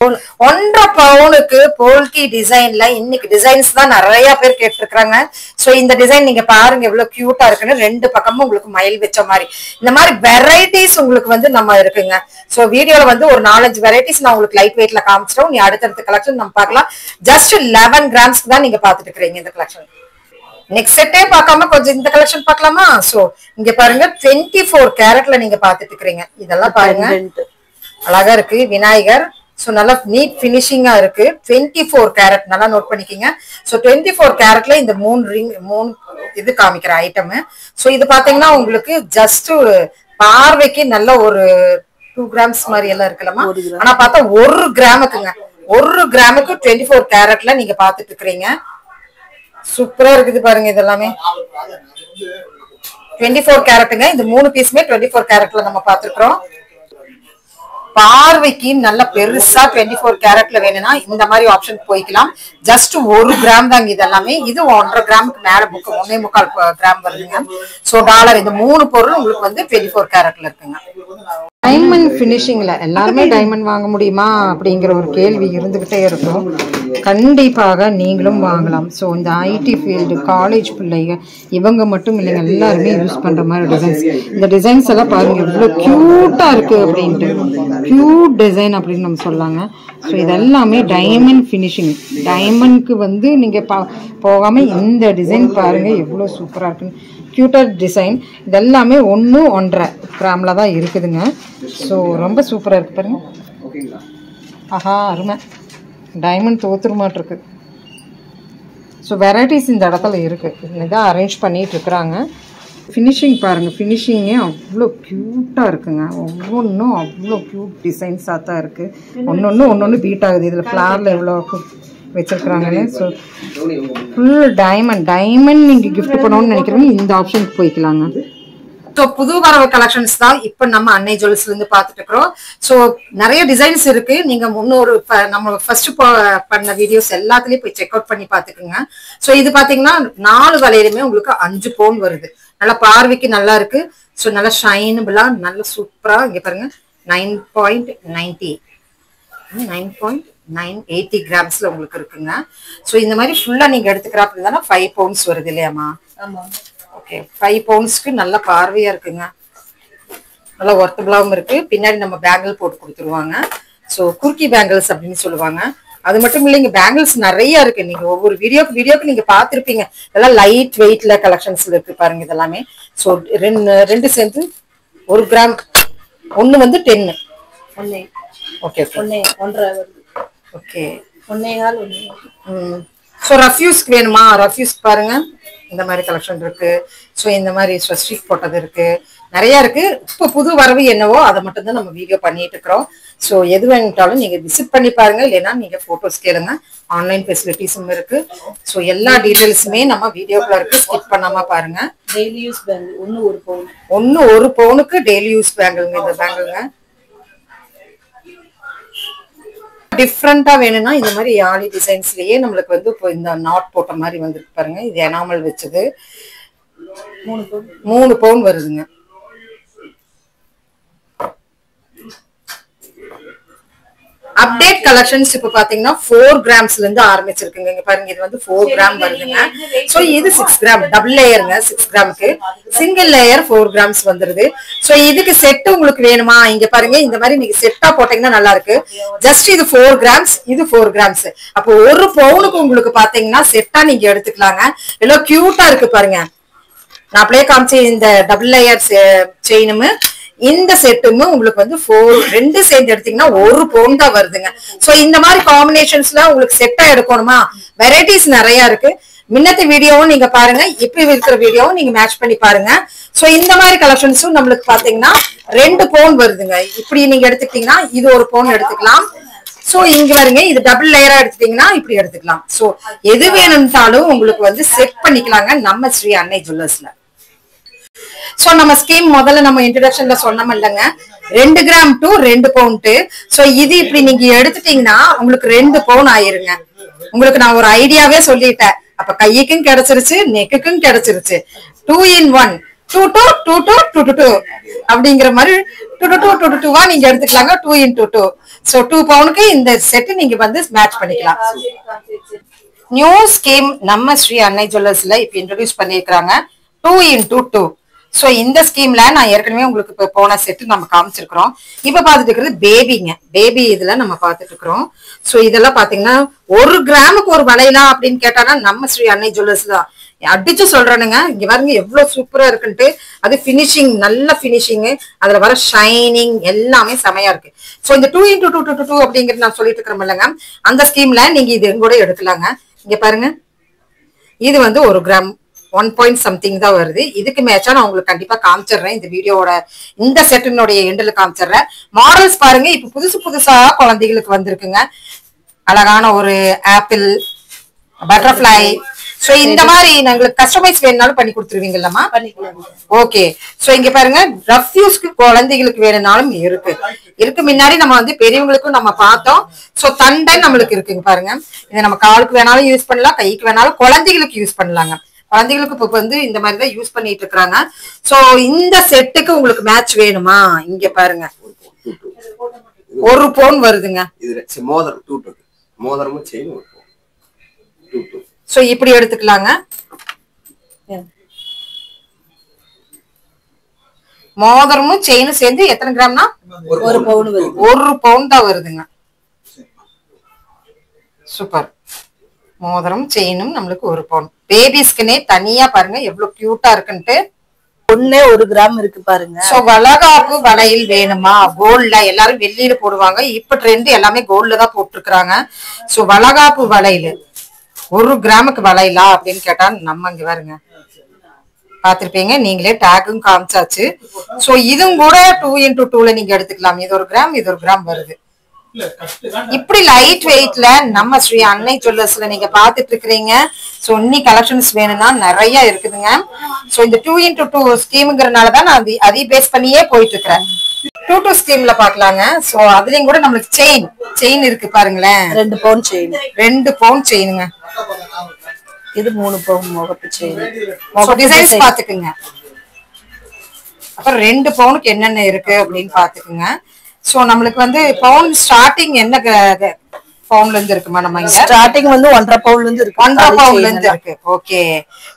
1.5 பவுனுக்கு போல்கி டிசைன்ல இன்னைக்கு டிசைன்ஸ் தான் நிறைய பேர் கேட்டிருக்காங்க. சோ இந்த டிசைன் நீங்க பாருங்க எவ்வளவு கியூட்டா இருக்குன்னு. ரெண்டு பக்கமும் உங்களுக்கு மயில் வச்ச மாதிரி இந்த மாதிரி வெரைட்டிஸ் உங்களுக்கு வந்து நம்ம இருக்குங்க. சோ வீடியோல வந்து ஒரு 4-5 வெரைட்டிஸ் நான் உங்களுக்கு லைட் வெயிட்ல காமிச்சிட்டோம். நீ அடுத்தடுத்த கலெக்ஷன் நம்ம பார்க்கலாம். ஜஸ்ட் 11 கிராம்ஸ்க்கு தான் நீங்க பாத்துட்டு இருக்கீங்க இந்த கலெக்ஷன். நெக்ஸ்ட் செட்டே பார்க்காம கொஞ்சம் இந்த கலெக்ஷன் பார்க்கலாமா? சோ இங்க பாருங்க 24 கேரட்ல நீங்க பாத்துட்டு இருக்கீங்க. இதெல்லாம் பாருங்க அழகா இருக்கு விநாயகர். சோ நல்லா நீட் பினிஷிங்கா இருக்கு. 24 கேரட் நல்லா நோட் பண்ணிக்கீங்க. சோ 24 கேரட்ல இந்த 3 இது காமிக்கிற ஐட்டம். சோ இது பாத்தீங்கன்னா உங்களுக்கு ஜஸ்ட் பார்வைக்கு நல்ல ஒரு 2 கிராம்ஸ் மாதிரி எல்லாம் இருக்கலாமா. ஆனா பார்த்தா 1 கிராமுக்குங்க 1 கிராமுக்கு 24 கேரட்ல நீங்க பாத்துட்டு இருக்கீங்க. சூப்பரா இருக்குது பாருங்க இதெல்லாமே 24 கேரட்டுங்க. இந்த 3 பீஸுமே 24 கேரட்ல நம்ம பாத்துக்கிறோம். பார்வைக்கு நல்ல பெருசா 24 கேரட்ல வேணும்னா இந்த மாதிரி ஆப்ஷன் போய்க்கலாம். ஜஸ்ட் 1 கிராம் தாங்க இதெல்லாமே. இது 1.5 கிராமுக்கு மேல 1.25 கிராம் வருதுங்க. சோ டாலர் இந்த 3 பொருள் உங்களுக்கு வந்து 24 கேரட்ல இருக்குங்க. டைமண்ட் பினிஷிங்ல எல்லாருமே டைமண்ட் வாங்க முடியுமா அப்படிங்கிற ஒரு கேள்வி இருந்துகிட்டே இருக்கும். கண்டிப்பாக நீங்களும் வாங்கலாம். ஸோ இந்த ஐடி ஃபீல்டு காலேஜ் பிள்ளைங்க இவங்க மட்டும் இல்லைங்க எல்லாருமே யூஸ் பண்ற மாதிரி டிசைன்ஸ். இந்த டிசைன்ஸ் எல்லாம் பாருங்க எவ்வளோ கியூட்டா இருக்கு அப்படின்ட்டு. கியூட் டிசைன் அப்படின்னு நம்ம சொல்லாங்க. ஸோ இதெல்லாமே டைமண்ட் ஃபினிஷிங். டைமண்ட்க்கு வந்து நீங்க போகாம இந்த டிசைன் பாருங்க எவ்வளோ சூப்பரா இருக்குன்னு. கியூட்டர் டிசைன். இதெல்லாமே 1.5 கிராம்ல தான் இருக்குதுங்க. ஸோ ரொம்ப சூப்பரா இருக்கு பாருங்க. ஆஹா அருமை. டைமண்ட் தோத்துருமாட்டிருக்கு. ஸோ வெரைட்டிஸ் இந்த இடத்துல இருக்கு. இதான் அரேஞ்ச் பண்ணிட்டு இருக்கிறாங்க. ஃபினிஷிங் பாருங்க. ஃபினிஷிங்கே அவ்வளோ க்யூட்டாக இருக்குங்க. ஒவ்வொன்றும் அவ்வளோ க்யூட் டிசைன்ஸாக தான் இருக்கு. ஒன்னொன்று பீட் ஆகுது. இதில் ஃப்ளாரில் எவ்வளோ வச்சிருக்கிறாங்கன்னு. ஸோ ஃபுல் டைமண்ட் நீங்கள் கிஃப்ட் பண்ணணும்னு நினைக்கிறவங்க இந்த ஆப்ஷனுக்கு போய்க்கலாங்க. ஸோ புது வரவு கலெக்ஷன்ஸ் தான் இப்ப நம்ம அன்னை ஜுவல்ஸ்ல இருந்து பாத்துட்டு இருக்கிறோம். ஸோ நிறைய டிசைன்ஸ் இருக்கு. நீங்க முன்னொரு நம்ம ஃபர்ஸ்ட் பண்ண வீடியோஸ் எல்லாத்துலயும் போய் செக் அவுட் பண்ணி பாத்துக்கோங்க. ஸோ இது பாத்தீங்கன்னா 4 வலையிலுமே உங்களுக்கு 5 பவுன் வருது. நல்லா பார்வைக்கு நல்லா இருக்கு. ஸோ நல்லா ஷைனபிளா நல்லா சூப்பரா இங்க பாருங்க 9.80 கிராம்ஸ்ல உங்களுக்கு இருக்குங்க. ஸோ இந்த மாதிரி ஃபுல்லா நீங்க எடுத்துக்கிறா அப்படின்னா 5 பவுன்ஸ் வருது இல்லையாமா? ஓகே 5 பவுன்ஸ்க்கு நல்ல பார்வையா இருக்குங்க. நல்லா ஒர்த்தபிளாவும் இருக்கு. பின்னாடி நம்ம பேங்கிள் போட்டு கொடுத்துருவாங்க. ஸோ குர்கி பேங்கிள்ஸ் அப்படின்னு சொல்லுவாங்க. அது மட்டும் இல்லைங்க பேங்கிள்ஸ் நிறைய இருக்கு. நீங்க ஒவ்வொரு வீடியோக்கு நீங்க பாத்திருப்பீங்க. இதெல்லாம் லைட் வெயிட்ல கலெக்ஷன்ஸ்ல இருக்கு பாருங்க இதெல்லாமே. ஸோ ரெண்டு சேர்ந்து 1 கிராம். ஒன்னு வந்து 10. Okay 1.5 okay 1.25. ஸோ ரஃப்யூஸ்க்கு வேணுமா? ரஃப்யூஸ் பாருங்க இந்த மாதிரி கலெக்ஷன் இருக்கு. ஸோ இந்த மாதிரி ஸ்வஸ்டிக் போட்டது இருக்கு, நிறைய இருக்கு. இப்போ புது வரவு என்னவோ அதை மட்டும் தான் நம்ம வீடியோ பண்ணிட்டு இருக்கிறோம். ஸோ எது வேணுட்டாலும் நீங்க விசிட் பண்ணி பாருங்க, இல்லைன்னா நீங்க போட்டோஸ் கேளுங்க. ஆன்லைன் ஃபெசிலிட்டிஸும் இருக்கு. ஸோ எல்லா டீடைல்ஸுமே நம்ம வீடியோக்குள்ள இருக்கு, ஸ்கிப் பண்ணாம பாருங்க. டெய்லி யூஸ் பேங்கிள் ஒன்னு ஒரு பவுனுக்கு டெய்லி யூஸ் பேங்கிள்ங்க. இந்த பேங்கிள்ங்க டிஃப்ரெண்டா வேணும்னா இந்த மாதிரி யாழி டிசைன்ஸ்லயே நம்மளுக்கு வந்து இப்போ இந்த நாட் போட்ட மாதிரி வந்துருக்கு பாருங்க. இது எனாமல் வச்சது 3 பவுன் வருதுங்க. அப்டேட் கலெக்ஷன்ஸ் இப்ப பாத்தீங்கன்னா 4 கிராம்ஸ்ல இருந்து ஆரம்பிச்சிருக்குங்க. இங்க பாருங்க, இது வந்து 4 கிராம் வருதுங்க. சோ இது 6 கிராம் டபுள் லேயருங்க. 6 கிராமுக்கு சிங்கிள் லேயர் 4 கிராம்ஸ் வந்துருது. சோ இதுக்கு செட் உங்களுக்கு வேணுமா, இங்க பாருங்க இந்த மாதிரி நீங்க செட்டா போட்டீங்கன்னா நல்லா இருக்கு. ஜஸ்ட் இது 4 கிராம்ஸ், இது 4 கிராம்ஸ். அப்போ ஒரு பவுனுக்கு உங்களுக்கு பாத்தீங்கன்னா செட்டா நீங்க எடுத்துக்கலாங்க. எவ்வளவு கியூட்டா இருக்கு பாருங்க. நான் அப்படியே காமிச்சு இந்த டபுள் லேயர் செயினும் இந்த செட்டுமே உங்களுக்கு வந்து 2 சேர்ந்து எடுத்தீங்கன்னா 1 பவுன் தான் வருதுங்க. சோ இந்த மாதிரி காம்பினேஷன்ஸ்ல உங்களுக்கு செட்டா எடுக்கணுமா, வெரைட்டிஸ் நிறைய இருக்கு. முன்னத்த வீடியோவும் நீங்க பாருங்க, இப்ப இருக்கிற வீடியோவும் நீங்க மேட்ச் பண்ணி பாருங்க. சோ இந்த மாதிரி கலெக்ஷன்ஸும் நம்மளுக்கு பாத்தீங்கன்னா 2 பவுன் வருதுங்க. இப்படி நீங்க எடுத்துக்கிட்டீங்கன்னா இது 1 பவுன் எடுத்துக்கலாம். சோ இங்க வருங்க, இது டபுள் லேயரா எடுத்துட்டீங்கன்னா இப்படி எடுத்துக்கலாம். சோ எது வேணும்னாலும் உங்களுக்கு வந்து செட் பண்ணிக்கலாங்க நம்ம ஸ்ரீ அன்னை ஜுவல்லர்ஸ்ல. சோ நம்ம ஸ்கீம் முதல்ல நம்ம இன்ட்ரோடக்ஷன்ல சொன்னோம் இல்லைங்க, 2 கிராம் டு 2 பவுண்ட். சோ இது இப்படி நீங்க எடுத்துட்டீங்கன்னா உங்களுக்கு 2 பவுன் ஆயிருங்க. உங்களுக்கு நான் ஒரு ஐடியாவே சொல்லிட்டேன். அப்ப கைக்கும் கிடைச்சிருச்சு, நெக்குக்கும் கிடைச்சிருச்சு. 2 in 1 2 2 2 2 2 2 அப்படிங்கிற மாதிரி 2 2 2 2 2 நீங்க எடுத்துக்கலாங்க. 2 into 2. சோ 2 பவுனுக்கு இந்த செட் நீங்க வந்து மேட்ச் பண்ணிக்கலாம். நியூ ஸ்கீம் நம்ம ஸ்ரீ அன்னை ஜுவல்லர்ஸ்ல இப்ப இன்ட்ரோடியூஸ் பண்ணிருக்காங்க 2 into 2. சோ இந்த ஸ்கீம்ல நான் ஏற்கனவே உங்களுக்கு இப்ப போன செட்டு நம்ம காமிச்சிருக்கிறோம். இப்ப பாத்துட்டு இருக்கிறது பேபிங்க. பேபி இதுல நம்ம பாத்துட்டு இருக்கிறோம். சோ இதெல்லாம் பாத்தீங்கன்னா 1 கிராமுக்கு ஒரு வளையலாம் அப்படின்னு கேட்டானா நம்ம ஸ்ரீ அன்னை ஜுவல்லர்ஸ் தான் அடிச்சு சொல்றேனுங்க. இங்க பாருங்க எவ்வளவு சூப்பரா இருக்குன்ட்டு. அது பினிஷிங், நல்ல பினிஷிங், அதுல வர ஷைனிங் எல்லாமே செமையா இருக்கு. சோ இந்த 2 into 2 2 2 அப்படிங்கிறது நான் சொல்லிட்டு இருக்கிறோம் இல்லைங்க, அந்த ஸ்கீம்ல நீங்க இது கூட எடுக்கலாங்க. இங்க பாருங்க, இது வந்து 1 கிராம் 1 point something தான் வருது. இதுக்கு மேட்சா நான் உங்களுக்கு கண்டிப்பா காமிச்சிடுறேன். இந்த வீடியோட இந்த செட்டினுடைய எண்டில் காமிச்சிடுறேன். மாடல்ஸ் பாருங்க, இப்ப புதுசா குழந்தைகளுக்கு வந்திருக்குங்க. அழகான ஒரு ஆப்பிள், பட்டர்ஃபிளை. சோ இந்த மாதிரி நாங்களுக்கு கஸ்டமைஸ் வேணும்னாலும் பண்ணி கொடுத்துருவீங்கல்லம்மா? ஓகே. சோ இங்க பாருங்க, ரஃப் யூஸ்க்கு குழந்தைகளுக்கு வேணும்னாலும் இருக்கு. முன்னாடி நம்ம வந்து பெரியவங்களுக்கும் நம்ம பார்த்தோம். சோ தண்டை நம்மளுக்கு இருக்குங்க பாருங்க. இதை நம்ம காலுக்கு வேணாலும் யூஸ் பண்ணலாம், கைக்கு வேணாலும், குழந்தைகளுக்கு யூஸ் பண்ணலாங்க. குழந்தைகளுக்கு இப்ப வந்து இந்த மாதிரி தான் யூஸ் பண்ணிட்டு இருக்காங்க. சோ இந்த செட்டுக்கு உங்களுக்கு மேட்ச் வேணுமா, இங்க பாருங்க 1 பவுன் வருதுங்க. சோ இப்படி எடுத்துக்கலாங்க. மோதிரமும் செயினும் சேர்ந்து எத்தனை கிராம்னா 1 பவுன் வருது. 1 பவுன் தான் வருதுங்க. சூப்பர். மோதிரம் செயினும் நம்மளுக்கு 1 பவுன். பேபிஸ்க்குனே தனியா பாருங்க எவ்வளவு கியூட்டா இருக்குன்ட்டு. 1 கிராம் இருக்கு பாருங்க. சோ வளகாப்பு வளையல் வேணுமா, கோல்ட்ல எல்லாரும் வெள்ளியில போடுவாங்க, இப்ப ட்ரெண்ட் எல்லாமே கோல்ட்ல தான் போட்டுருக்காங்க. சோ வளகாப்பு வளையல் 1 கிராமுக்கு வளையலா அப்படின்னு கேட்டா நம்ம இங்க பாருங்க பாத்திருப்பீங்க, நீங்களே டேக்கும் காமிச்சாச்சு. சோ இதுவும் கூட 2 into 2ல நீங்க எடுத்துக்கலாம். இது 1 கிராம், இது 1 கிராம் வருது. இப்படி லைட் வெயிட்ல நம்ம ஸ்ரீ அன்னை ஜுவல்லர்ஸ்ல நீங்க பாத்துட்டு இருக்கிறீங்க. சோ இன்னி கலெக்ஷன்ஸ் வேணும்னா நிறைய இருக்குதுங்க. சோ இந்த 2 into 2 ஸ்கீம்ங்கிறதுனாலதான் நான் அதை பேஸ் பண்ணியே போயிட்டு இருக்கிறேன். 2 2 ஸ்கீம்ல பாக்கலாங்க. சோ அதுலயும் கூட நம்மளுக்கு செயின் இருக்கு பாருங்களேன். 2 பவுன் செயின், 2 பவுன் செயினுங்க. இது 3 பவுன் முகப்பு செயின். டிசைன்ஸ் பாத்துக்குங்க. அப்புறம் 2 பவுனுக்கு என்னென்ன இருக்கு அப்படின்னு பாத்துக்குங்க. சோ நம்மளுக்கு வந்து பவுன் ஸ்டார்டிங் என்ன பவுன்ல இருந்து இருக்குமா, நம்ம இங்க ஸ்டார்டிங் வந்து 1.5 பவுன்ல இருந்து இருக்கு. 1.5 பவுன்ல இருந்து இருக்கு. ஓகே.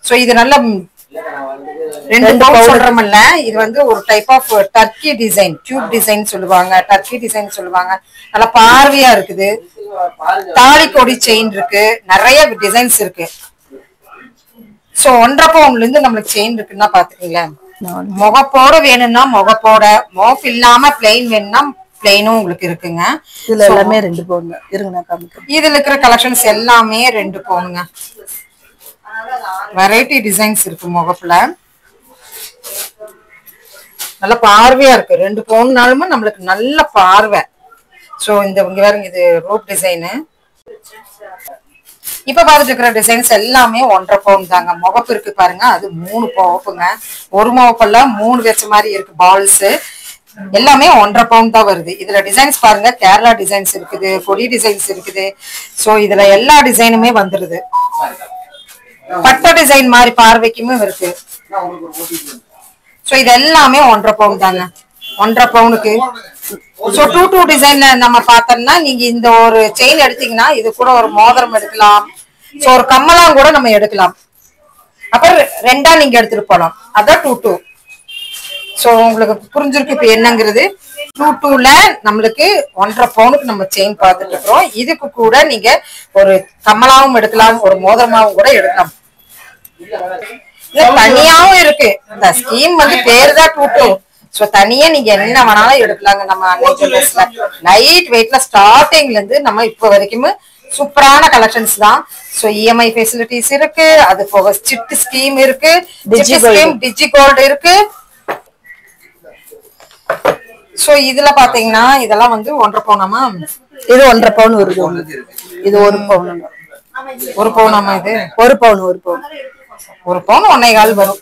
சோ இது நல்ல 2 பவுன் சொல்றோம்ல, இது வந்து ஒரு type of turkey design, tube design சொல்லுவாங்க, டர்க்கி டிசைன் சொல்லுவாங்க. நல்லா பார்வையா இருக்குது. தாலி கொடி செயின் இருக்கு, நிறைய டிசைன்ஸ் இருக்கு. சோ 1.5 பவுன்ல இருந்து நம்மளுக்கு செயின் இருக்குன்னா பாத்துக்கீங்களேன். முகப்போட வேணும்னா முகப்போட, மோஃப் இல்லாம பிளெயின் வேணும்னா பிளெயினும் உங்களுக்கு இருக்குங்க. இதுல எல்லாமே 2 பவுன் இருங்க நான் காமிக்கிறேன். இதுல இருக்கிற கலெக்ஷன்ஸ் எல்லாமே 2 பவுனுங்க. வெரைட்டி டிசைன்ஸ் இருக்கு முகப்புல. நல்ல பார்வையா இருக்கு. 2 பவுன்னாலுமே நம்மளுக்கு நல்ல பார்வை. சோ இந்த இங்க பாருங்க, இது ரோப் டிசைனு. இப்ப பாத்துட்டு இருக்கிற டிசைன்ஸ் எல்லாமே 1.5 பவுன் தாங்க. முகப்பு இருக்கு பாருங்க, அது 3 முகப்புங்க. ஒரு முகப்பல்ல 3 வச்ச மாதிரி இருக்கு பால்ஸ். எல்லாமே 1.5 பவுன் தான் வருது. இதுல டிசைன்ஸ் பாருங்க, கேரளா டிசைன்ஸ் இருக்குது, கொடி டிசைன்ஸ் இருக்குது. சோ இதுல எல்லா டிசைனுமே வந்துருது. பட்ட டிசைன் மாதிரி பார்வைக்குமே இருக்கு. சோ இது எல்லாமே 1.5 பவுன் தாங்க. 1.5 பவுனுக்கு. சோ 2 டிசைன்ல நம்ம பார்த்தோம்னா, நீங்க இந்த ஒரு செயின் எடுத்தீங்கன்னா இது கூட ஒரு மோதிரம் எடுக்கலாம். சோ ஒரு கம்மலாம் கூட நம்ம எடுக்கலாம். அப்புறம் 2ஆ நீங்க எடுத்துட்டு போலாம். அதான் 2. சோ உங்களுக்கு புரிஞ்சிருக்கு இப்ப என்னங்கிறது. 2ல நம்மளுக்கு 1.5 பவுனுக்கு நம்ம செயின் பார்த்துட்டு இருக்கிறோம். இதுக்கு கூட நீங்க ஒரு கம்மலாவும் எடுக்கலாம், ஒரு மோதிரமாவும் கூட எடுக்கலாம். தனியாவும் இருக்கு. இந்த ஸ்கீம் வந்து பேரு தான் 2. சோ தனியா நீங்க என்ன வேணாலும் எடுக்கலாங்க. நம்ம அன்னை ஜுவல்லர்ஸ்ல லைட் வெயிட்ல ஸ்டார்டிங்ல இருந்து நம்ம இப்ப வரைக்கும் சூப்பரான கலெக்ஷன்ஸ் தான். சோ இஎம்ஐ ஃபெசிலிட்டிஸ் இருக்கு. அது போக சிட் ஸ்கீம் இருக்கு, டிஜி கோல்டு இருக்கு. சோ இதுல பாத்தீங்கன்னா இதெல்லாம் வந்து 1.5 பவுனாமா? இது 1.5 பவுன் வருது. இது 1 பவுன். 1 பவுனாமா? இது 1 பவுன். 1 பவுன் 1 பவுன் 1.25 வரும்.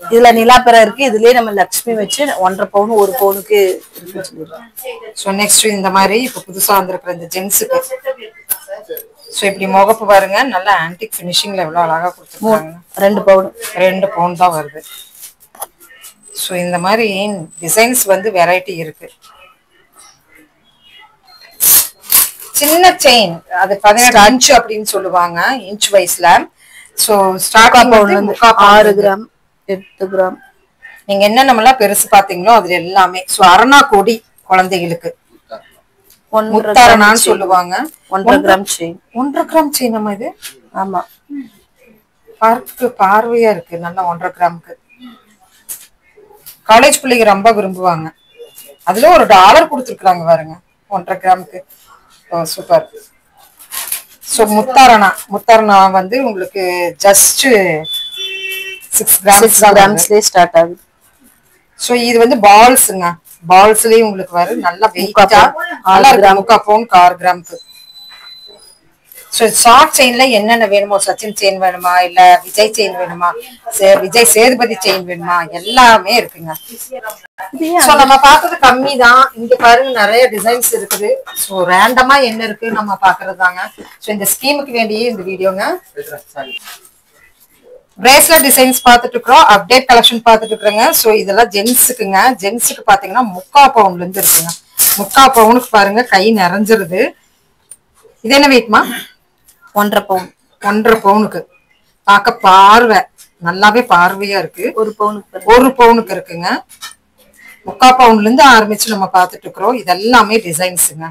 இதுல நிலாப்பெற இருக்கு. இதுலயே நம்ம லட்சுமி வச்சு 1.5 பவுன் 1 பவுனுக்கு. சோ நெக்ஸ்ட் இந்த மாதிரி இப்ப புதுசா வந்திருக்கிற இந்த ஜென்ஸுக்கு. சோ இப்படி முகப்பு பாருங்க, நல்ல ஆன்டிக் பினிஷிங்ல எவ்வளவு அழகா கொடுத்துருக்காங்க. 2 பவுன். 2 பவுன் தான் வருது. சோ இந்த மாதிரி டிசைன்ஸ் வந்து வெரைட்டி இருக்கு. சின்ன செயின், அது 18 இன்ச் அப்படின்னு சொல்லுவாங்க, இன்ச் வைஸ்ல. சோ ஸ்டார்டிங் வந்து 6 கிராம் 8 கிராம். நீங்க என்னென்னலாம் பெருசு பாத்தீங்களோ அதுல எல்லாமே. சோ அரணா கொடி குழந்தைகளுக்கு முத்தாரணான்னு சொல்லுவாங்க. 1.5 கிராம் செயின். 1.5 கிராம் செயின் நம்ம இது. ஆமா, பார்வையா இருக்கு. நல்லா 1.5 கிராமுக்கு காலேஜ் பிள்ளைங்க ரொம்ப விரும்புவாங்க. அதுல ஒரு $1 கொடுத்துருக்காங்க பாருங்க 1.5 கிராமுக்கு. சூப்பர். சோ முத்தாரணா வந்து உங்களுக்கு ஜஸ்ட் 6 கிராம்ஸ்லயே ஸ்டார்ட் ஆகுது. சோ இது வந்து பால்ஸ்ங்க. பால்ஸ்லயே உங்களுக்கு வரும். நல்லா வெயிட்டா நல்லா இருக்கு. 3/4 பவுன் 6 கிராமுக்கு. சோ ஷார்ட் செயின்ல என்னென்ன வேணுமோ, சச்சின் செயின் வேணுமா, இல்ல விஜய் செயின் வேணுமா, விஜய் சேதுபதி செயின் வேணுமா, எல்லாமே இருக்குங்க. சோ நம்ம பார்த்தது கம்மி தான். இங்க பாருங்க நிறைய டிசைன்ஸ் இருக்குது. சோ ரேண்டமா என்ன இருக்கு நம்ம பாக்குறதாங்க. சோ இந்த ஸ்கீமுக்கு வேண்டிய இந்த வீடியோங்க. பிரேஸ்லெட் டிசைன்ஸ் பார்த்துட்டு இருக்கிறோம். அப்டேட் கலெக்ஷன் பார்த்துட்டு இருக்கிறோங்க. சோ இதெல்லாம் ஜென்ஸுக்குங்க. ஜென்ஸுக்கு பாத்தீங்கன்னா 3/4 பவுன்ல இருந்து இருக்குங்க. 3/4 பவுனுக்கு பாருங்க கை நிறைஞ்சிருது. இது என்ன வெயிட்மா? 1.5 பவுன். 1.5 பவுனுக்கு பார்க்க பார்வை நல்லாவே பார்வையா இருக்கு. 1 பவுனுக்கு 1 பவுனுக்கு இருக்குங்க. 3/4 பவுன்ல இருந்து ஆரம்பிச்சு நம்ம பார்த்துட்டு இருக்கிறோம். இதெல்லாமே டிசைன்ஸுங்க.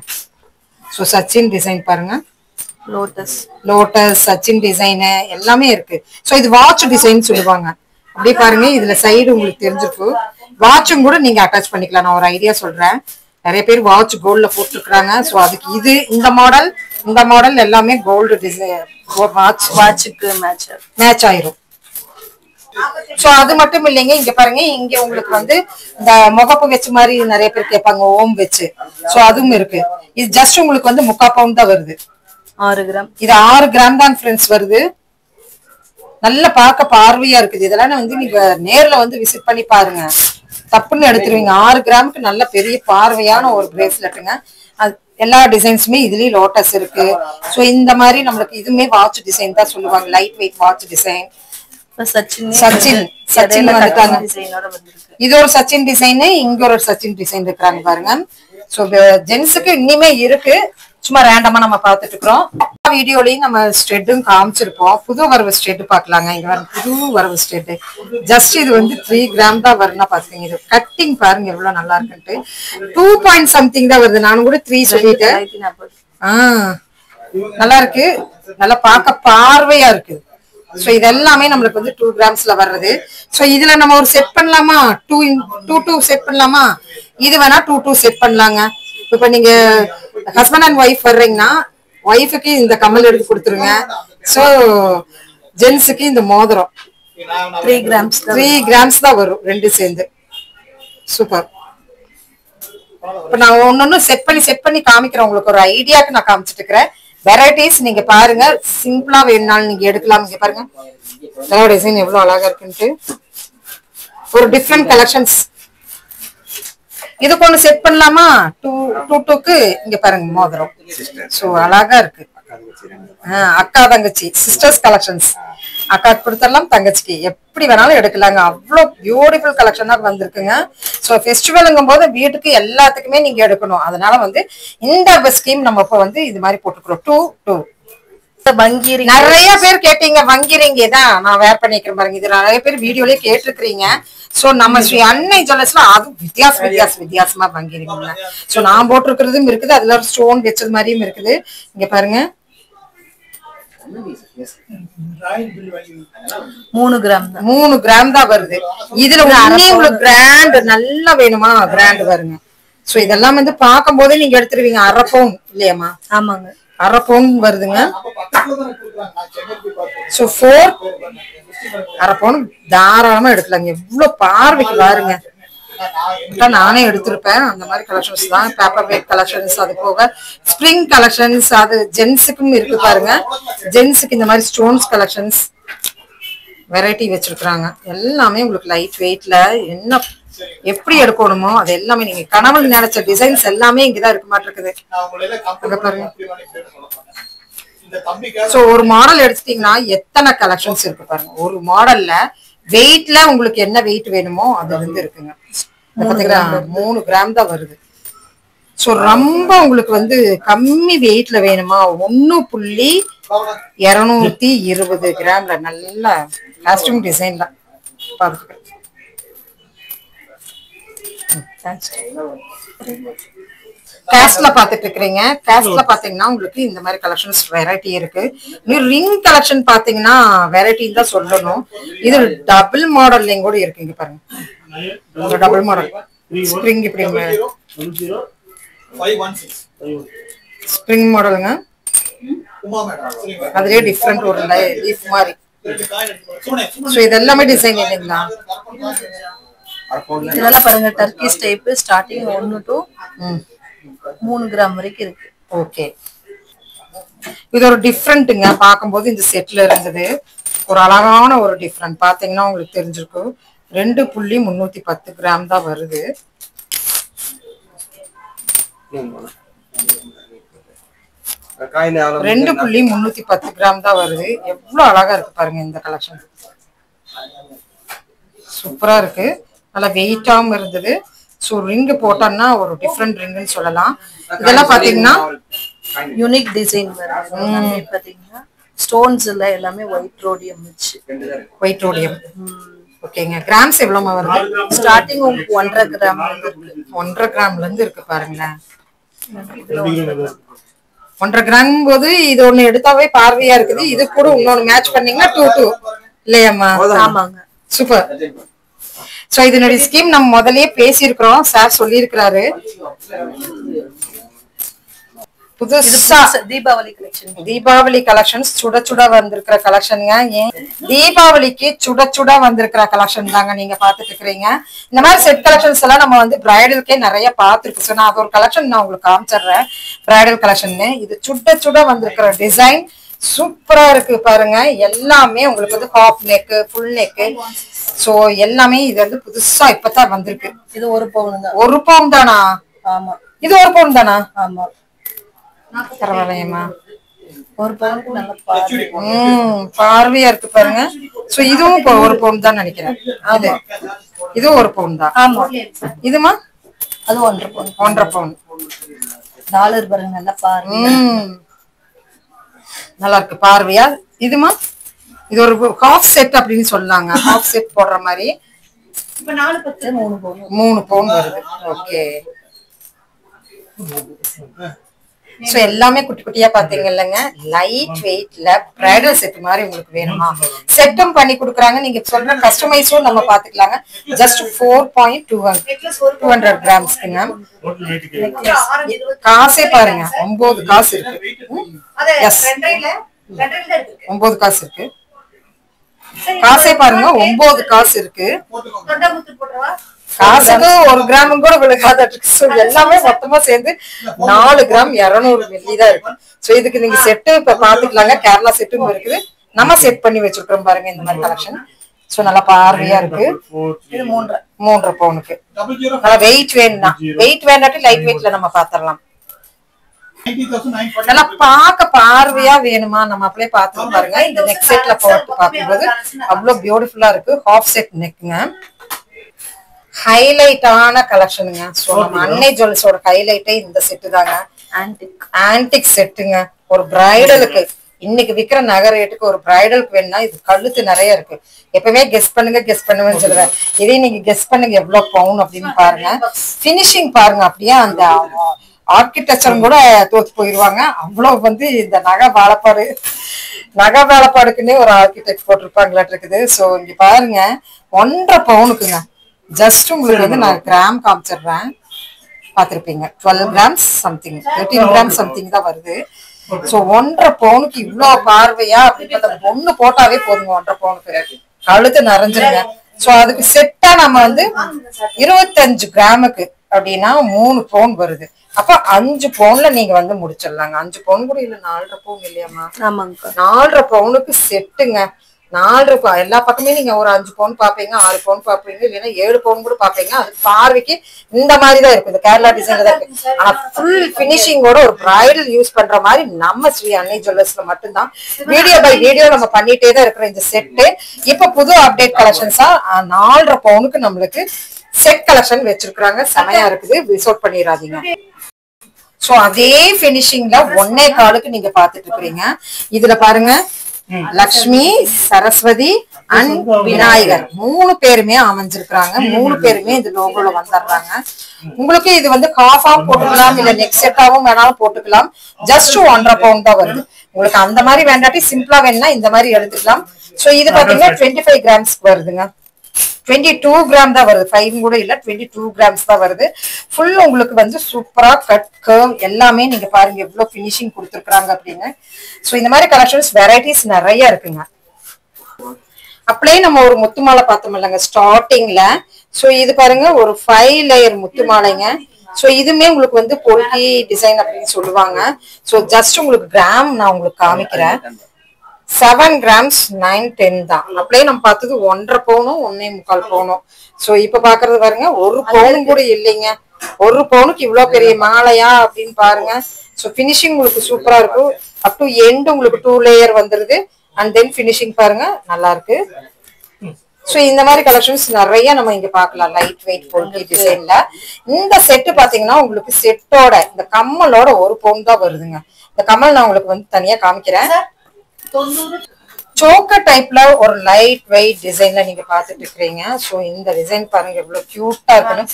சோ சச்சின் டிசைன் பாருங்க, லோட்டஸ் சச்சின் டிசைன் எல்லாமே இருக்கு. சோ இது வாட்ச் டிசைன் சொல்லுவாங்க. அப்படியே பாருங்க, இதுல சைடு உங்களுக்கு தெரிஞ்சிருக்கு. வாட்சும் கூட நீங்க அட்டாச் பண்ணிக்கலாம். நான் ஒரு ஐடியா சொல்றேன். நிறைய பேர் வாட்ச் கோல்ட்ல போட்டுருக்காங்க. சோ அதுக்கு இது இந்த மாடல் எல்லாமே கோல்டு டிசைன் வாட்சுக்கு மேட்ச் ஆயிரும். சோ அது மட்டும் இல்லைங்க. இங்க பாருங்க, இங்க உங்களுக்கு வந்து இந்த முகப்பு வச்சு மாதிரி நிறைய பேர் கேட்பாங்க, ஓம் வச்சு. சோ அதுவும் இருக்கு. இது ஜஸ்ட் உங்களுக்கு வந்து 3/4 பவுன் தான் வருது. 6 கிராம். இது 6 கிராம் தான் ஃப்ரெண்ட்ஸ் வருது. நல்ல பார்க்க பார்வையா இருக்குது. இதெல்லாம் வந்து நீங்க நேர்ல வந்து விசிட் பண்ணி பாருங்க, தப்புன்னு எடுத்துருவீங்க. 6 கிராமுக்கு நல்ல பெரிய பார்வையான ஒரு பிரேஸ்லெட்டுங்க. எல்லா டிசைன்ஸுமே இதுலயும் லோட்டஸ் இருக்கு. சோ இந்த மாதிரி நம்மளுக்கு இதுவுமே வாட்ச் டிசைன் தான் சொல்லுவாங்க, light weight watch design. Sachin வந்துட்டாங்க. இது ஒரு சச்சின் டிசைன், இங்க ஒரு சச்சின் டிசைன் இருக்கிறாங்க பாருங்க. சோ ஜென்ஸுக்கு இன்னுமே இருக்கு. சும்மா ரேண்டமா நம்ம பாத்துட்டு இருக்கிறோம். வீடியோலயும் நம்ம ஸ்ட்ரெட்டும் காமிச்சிருப்போம். புது வரவு ஸ்ட்ரெட் பாக்கலாங்க. இங்க வர புது வரவு ஸ்ட்ரெட் ஜஸ்ட் இது வந்து 3 கிராம் தான் வரும்னா பாத்துக்கீங்க. இது கட்டிங் பாருங்க எவ்வளவு நல்லா இருக்குன்ட்டு. 2 பாயிண்ட் சம்திங் தான் வருது. நான் கூட 3 சொல்லிட்டேன். நல்லா இருக்கு. நல்லா பார்க்க பார்வையா இருக்கு. சோ இது எல்லாமே நம்மளுக்கு வந்து 2 கிராம்ஸ்ல வர்றது. சோ இதுல நம்ம ஒரு செட் பண்ணலாமா? 2 செட் பண்ணலாமா? இது வேணா 2 செட் பண்ணலாங்க. இப்ப நீங்க ஹஸ்பண்ட் அண்ட் ஒய்ஃப் வர்றீங்கன்னா ஒய்ஃபுக்கு இந்த கம்மல் எடுத்து கொடுத்துருங்க. சோ ஜென்ஸுக்கு இந்த மோதிரம் 3 கிராம்ஸ் தான் வரும் ரெண்டு சேர்ந்து. சூப்பர். இப்ப நான் ஒன்னொன்னு செட் பண்ணி காமிக்கிறேன். உங்களுக்கு ஒரு ஐடியாக்கு நான் காமிச்சிட்டு இருக்கிறேன். வெரைட்டிஸ் நீங்க பாருங்க, சிம்பிளா வேணும்னாலும் நீங்க எடுக்கலாம். இங்க பாருங்க டிசைன் எவ்வளவு அழகா இருக்குன்ட்டு. ஒரு டிஃப்ரெண்ட் கலெக்ஷன்ஸ். இதுக்கு ஒண்ணு செட் பண்ணலாமா? 2 இங்க பாருங்க மோதிரம். சோ அழகா இருக்கு. அக்கா தங்கச்சி சிஸ்டர்ஸ் கலெக்ஷன்ஸ். அக்காக்கு கொடுத்துடலாம், தங்கச்சிக்கு எப்படி வேணாலும் எடுக்கலாங்க. அவ்வளோ பியூட்டிஃபுல் கலெக்ஷனா வந்திருக்குங்க. ஸோ ஃபெஸ்டிவலுங்கும் போது வீட்டுக்கு எல்லாத்துக்குமே நீங்க எடுக்கணும். அதனால வந்து இந்த ஸ்கீம் நம்ம இப்போ வந்து இது மாதிரி போட்டுக்கிறோம். 2 வங்கிரி நிறைய பேர் கேட்டீங்க. வங்கிரிங்க தான் நான் வேர் பண்ணிக்கிறேன் பாருங்க. இது நிறைய பேர் வீடியோலயே கேட்டிருக்கிறீங்க. சோ நம்ம ஸ்ரீ அன்னை ஜுவல்லர்ஸ்ல அது வித்தியாசமா வங்கிரிங்க. சோ நான் போட்டிருக்கிறதும் இருக்குது, அதுல ஸ்டோன் வச்சது மாதிரியும் இருக்குது. இங்க பாருங்க 3 கிராம் தான் வருது. இதுல உங்களுக்கு கிராண்ட் நல்லா வேணுமா? கிராண்ட் வருங்க. சோ இதெல்லாம் வந்து பார்க்கும் போதே நீங்க எடுத்துருவீங்க. அரை பவுன் இல்லையாமா? ஆமாங்க, அரை பவுன் வருதுங்க. சோ 4 அரை பவுன் தாராளமா எடுக்கலாங்க. எவ்வளவு பார்வைக்கு பாருங்க. நானே எடுத்திருப்பேன் அந்த மாதிரி கலெக்ஷன்ஸ் தான். பேப்பர் வெயிட் கலெக்ஷன்ஸ், அது போக ஸ்ப்ரிங் கலெக்ஷன்ஸ், அது ஜென்ஸுக்கும் இருக்கு பாருங்க. ஜென்ஸுக்கு இந்த மாதிரி ஸ்டோன்ஸ் கலெக்ஷன்ஸ் வெரைட்டி வச்சிருக்காங்க. எல்லாமே உங்களுக்கு லைட் வெயிட்ல என்ன எப்படி எடுக்கணுமோ அது எல்லாமே நீங்க கனவுல நினைச்ச டிசைன்ஸ் எல்லாமே இங்கதான் இருக்க மாட்டிருக்குது. சோ ஒரு மாடல் எடுத்துட்டீங்கன்னா எத்தனை கலெக்ஷன்ஸ் இருக்கு பாருங்க. ஒரு மாடல்ல வெயிட்ல உங்களுக்கு என்ன வெயிட் வேணுமோ அது வந்து இருக்குங்க. 3 கிராம் தான் வருது. சோ ரொம்ப உங்களுக்கு வந்து கம்மி வெயிட்ல வேணுமா? 1.220 கிராம்ல நல்ல காஸ்டியூம் டிசைன்ல பாத்துக்கிறேன். காஸ்ட்ல பாத்துட்டு இருக்கீங்க. காஸ்ட்ல பாத்தீங்கன்னா உங்களுக்கு இந்த மாதிரி கலெக்ஷன்ஸ் வெரைட்டி இருக்கு. ரிங் கலெக்ஷன் பாத்தீங்கன்னா வெரைட்டி தான் சொல்லணும். இது டபுள் மாடல்லையும் கூட இருக்கு. இங்க பாருங்க டபுள் மாடல் ஸ்ப்ரிங். இப்படி ஸ்ப்ரிங் மாடலுங்க. அதுலயே டிஃப்ரெண்ட் ஒரு லீஃப் மாதிரி. சோ இதெல்லாமே டிசைன் இல்லைங்களா? இதெல்லாம் பாருங்க Turkish type. Starting 1 to 3 gram வரைக்கும் இருக்கு. ஓகே, இது ஒரு டிஃப்ரெண்ட்டுங்க. பார்க்கும்போது இந்த செட்ல இருந்தது ஒரு அழகான ஒரு டிஃப்ரெண்ட். பாத்தீங்கன்னா உங்களுக்கு தெரிஞ்சிருக்கும். 2.310 கிராம் தான் வருது. 2.310 கிராம் தான் வருது. எவ்வளவு அழகா இருக்கு பாருங்க இந்த கலெக்ஷன். சூப்பரா இருக்கு. நல்லா வெயிட்டாவும் இருந்தது. சோ ரிங் போட்டோம்னா ஒரு டிஃப்ரெண்ட் ரிங்னு சொல்லலாம். இதெல்லாம் பாத்தீங்கன்னா யூனிக் டிசைன் வருது. பாத்தீங்கன்னா ஸ்டோன்ஸ்ல எல்லாமே ஒயிட் ரோடியம் வச்சு. White rhodium. ஓகேங்க. கிராம்ஸ் எவ்வளவு வருது? ஸ்டார்டிங் 1.5 கிராம்ல இருந்து இருக்கு. 1.5 கிராம்ல இருந்து இருக்கு பாருங்களேன். 1.5 கிராம் போது இது ஒண்ணு எடுத்தாவே பார்வையா இருக்குது. இது கூட இன்னொன்னு மேட்ச் பண்ணீங்கன்னா 2 இல்லையாம்மா? ஆமாங்க. சூப்பர். சோ இதனுடைய ஸ்கீம் நம்ம முதல்லயே பேசியிருக்கிறோம். சார் சொல்லியிருக்கிறாரு. புதுசா தீபாவளி கலெக்ஷன்ஸ் சுட சுட வந்திருக்கிற கலெக்ஷனுங்க. ஏன் தீபாவளிக்கு சுட சுட வந்திருக்கிற கலெக்ஷன் தாங்க நீங்க பாத்துட்டு இருக்கிறீங்க. இந்த மாதிரி செட் கலெக்ஷன்ஸ் எல்லாம் நம்ம வந்து பிரைடலுக்கே நிறைய பாத்துருக்கு. ஸோ நான் அது ஒரு கலெக்ஷன் நான் உங்களுக்கு காமிச்சிடுறேன். Bridal collection. இது சுட சுட வந்திருக்கிற டிசைன் சூப்பரா இருக்கு பாருங்க. எல்லாமே உங்களுக்கு வந்து half neck, full neck. So எல்லாமே இது வந்து புதுசா இப்பதான் வந்திருக்கு. இது 1 பவுன் தான். 1 பவுன் தானா? ஆமா. இது 1 பவுன் தானா? ஆமா. பரவாயில்லையம்மா. 1 பவுனுக்கு நல்ல பார்வையா இருக்கு பாருங்க. சோ இதுவும் 1 பவுன் தான் நினைக்கிறேன். இதுவும் 1 பவுன் தான். ஆமா. இதுமா? அது 1.5 பவுன். 1.5 பவுன். டாலர் பாருங்க நல்லா பாருங்க. நல்லா இருக்கு பார்வையா. இதுமா? இது ஒரு ஹாஃப் செட் அப்படின்னு சொல்லாங்க. ஹாஃப் செட் போடுற மாதிரி. இப்ப 4 10 3 பவுன். 3 பவுன் வருது. ஓகே. சோ எல்லாமே குட்டி குட்டியா பாத்தீங்க இல்லங்க லைட் வெயிட்ல பிரைடல் செட் மாதிரி உங்களுக்கு வேணுமா செட்டும் பண்ணி கொடுக்குறாங்க நீங்க சொல்ற கஸ்டமைஸும் நம்ம பாத்துக்கலாங்க ஜஸ்ட் 4.200 கிராம்ஸ்க்குங்க காசே பாருங்க 9 காசு இருக்கு எஸ் 9 காசு இருக்கு காசே பாருங்க 9 காசு இருக்கு காசுக்கு 1 கிராம் கூட விழுகாத எல்லாமே மொத்தமா சேர்ந்து 4 கிராம் 200 மில்லி தான் இருக்கு சோ இதுக்கு நீங்க செட்டு இப்ப பாத்துக்கலாங்க கேரளா செட்டும் இருக்குது நம்ம செட் பண்ணி வச்சிருக்கோம் பாருங்க இந்த மாதிரி கலெக்ஷன் சோ நல்லா பார்வையா இருக்கு இது 3.5 பவுனுக்கு நல்லா வெயிட் வேணும்னா வெயிட் வேண்டாட்டி லைட் வெயிட்ல நம்ம பாத்திரலாம் நல்லா பாக்க பார்வையா வேணுமா நம்ம அப்படியே பாத்துட்டு பாருங்க இந்த நெக் செட்ல போட்டு பாக்கும்போது அவ்வளவு பியூட்டிஃபுல்லா இருக்கு ஹாஃப் செட் நெக்குங்க ஹைலைட்டான கலெக்ஷனுங்க சோ நம்ம அன்னை ஜுவல்ஸோட ஹைலைட்டே இந்த செட்டு தாங்க ஆன்டிக் செட்டுங்க ஒரு பிரைடலுக்கு இன்னைக்கு விக்கிற நகை ரேட்டுக்கு ஒரு பிரைடலுக்கு வேணும்னா இது கழுத்து நிறைய இருக்கு எப்பவுமே கெஸ் பண்ணுவேன்னு சொல்லுவேன் இதே நீங்க கெஸ் பண்ணுங்க எவ்வளவு பவுன் அப்படின்னு பாருங்க பினிஷிங் பாருங்க அப்படியே அந்த ஆர்கிடெக்சரும் கூட தோத்து போயிருவாங்க அவ்வளவு வந்து இந்த நகை வேலைப்பாடுக்குன்னே ஒரு ஆர்கிடெக்ட் போட்டிருப்பாங்களாட்டு இருக்குது சோ இங்க பாருங்க 1.5 பவுனுக்குங்க ஜஸ்ட் உங்களுக்கு வந்து நான் கிராம் காமிச்சிடுறேன் பாத்திருப்பீங்க 12 கிராம்ஸ் சம்திங் 13 கிராம் சம்திங் தான் வருது சோ 1.5 பவுனுக்கு இவ்வளவு பார்வையா அப்படின்றத ஒண்ணு போட்டாவே போதுங்க 1.5 பவுனுக்கு கழுத்து நிறைஞ்சிருங்க சோ அதுக்கு செட்டா நம்ம வந்து 25 கிராமுக்கு அப்படின்னா 3 பவுன் வருது அப்ப 5 பவுன்ல நீங்க வந்து முடிச்சிடலாங்க 5 பவுன் கூட இல்ல 4.5 பவுன் இல்லையாமா 4.5 பவுனுக்கு செட்டுங்க 4 எல்லா பக்கமே நீங்க ஒரு 5 பவுன் பாப்பீங்க 6 பவுன் பாப்பீங்க இல்லைன்னா 7 பவுன் கூட பாப்பீங்க அது பார்வைக்கு இந்த மாதிரிதான் இருக்கு இந்த கேரளா டிசைன்ல தான் இருக்கு ஆனா ஃபுல் பினிஷிங்கோட ஒரு பிரைடல் யூஸ் பண்ற மாதிரி நம்ம ஸ்ரீ அன்னை ஜுவல்லர்ஸ்ல மட்டும்தான் வீடியோ பை வீடியோ நம்ம பண்ணிட்டே தான் இருக்கிற இந்த செட்டு இப்ப புது அப்டேட் கலெக்ஷன்ஸா 4.5 பவுனுக்கு நம்மளுக்கு செட் கலெக்ஷன் வச்சிருக்காங்க செமையா இருக்குது மிஸ் அவுட் பண்ணிடாதீங்க சோ அதே பினிஷிங்ல 1.25க்கு நீங்க பாத்துட்டு இருக்கீங்க இதுல பாருங்க லக்ஷ்மி சரஸ்வதி அண்ட் விநாயகர் 3 பேருமே அமைஞ்சிருக்காங்க 3 பேருமே இந்த லோகோல வந்துடுறாங்க உங்களுக்கு இது வந்து ஹாஃப் போட்டுக்கலாம் இல்ல நெக் செட்டாவும் வேணாலும் போட்டுக்கலாம் ஜஸ்ட் 1.5 பவுன் தான் வருது உங்களுக்கு அந்த மாதிரி வேண்டாட்டி சிம்பிளா வேணும்னா இந்த மாதிரி எடுத்துக்கலாம் சோ இது பாத்தீங்கன்னா 25 கிராம்ஸ் வருதுங்க 22 கிராம் தான் வருது 5 கூட இல்ல 22 கிராம்ஸ் தான் வருது ஃபுல் உங்களுக்கு வந்து சூப்பரா கட் கர்வ் எல்லாமே நீங்க பாருங்க எவ்வளவு பினிஷிங் கொடுத்துருக்காங்க அப்படின்னு சோ இந்த மாதிரி கலெக்ஷன்ஸ் வெரைட்டிஸ் நிறைய இருக்குங்க அப்படியே நம்ம ஒரு முத்து மாலை பார்த்தோம் இல்லைங்க ஸ்டார்டிங்ல சோ இது பாருங்க ஒரு 5 லேயர் முத்து மாலைங்க சோ இதுமே உங்களுக்கு வந்து பொல்கி டிசைன் அப்படின்னு சொல்லுவாங்க சோ ஜஸ்ட் உங்களுக்கு கிராம் நான் உங்களுக்கு காமிக்கிறேன் 7 கிராம்ஸ் 910 தான் அப்படியே நம்ம பார்த்தது 1.5 பவுனும் 1.25 பவுனும் சோ இப்ப பாக்குறது பாருங்க 1 பவுன் கூட இல்லைங்க 1 பவுனுக்கு இவ்வளவு பெரிய மாலையா அப்படின்னு பாருங்க சோ பினிஷிங் உங்களுக்கு சூப்பரா இருக்கும் அப் டு எண்ட் உங்களுக்கு 2 லேயர் வந்துருது அண்ட் தென் பினிஷிங் பாருங்க நல்லா இருக்கு சோ இந்த மாதிரி கலெக்ஷன்ஸ் நிறைய நம்ம இங்க பாக்கலாம் லைட் வெயிட் பொல்கி டிசைன்ல இந்த செட் பாத்தீங்கன்னா உங்களுக்கு செட்டோட இந்த கம்மலோட 1 பவுன் தான் வருதுங்க இந்த கம்மல் நான் உங்களுக்கு வந்து தனியா காமிக்கிறேன் சோக்கர் டைப்ல ஒரு லைட் வெயிட் டிசைன்ல நீங்க பாத்துட்டு இருக்கீங்க சோ இந்த டிசைன் பாருங்க எவ்வளவு கியூட்டா இருக்குன்னு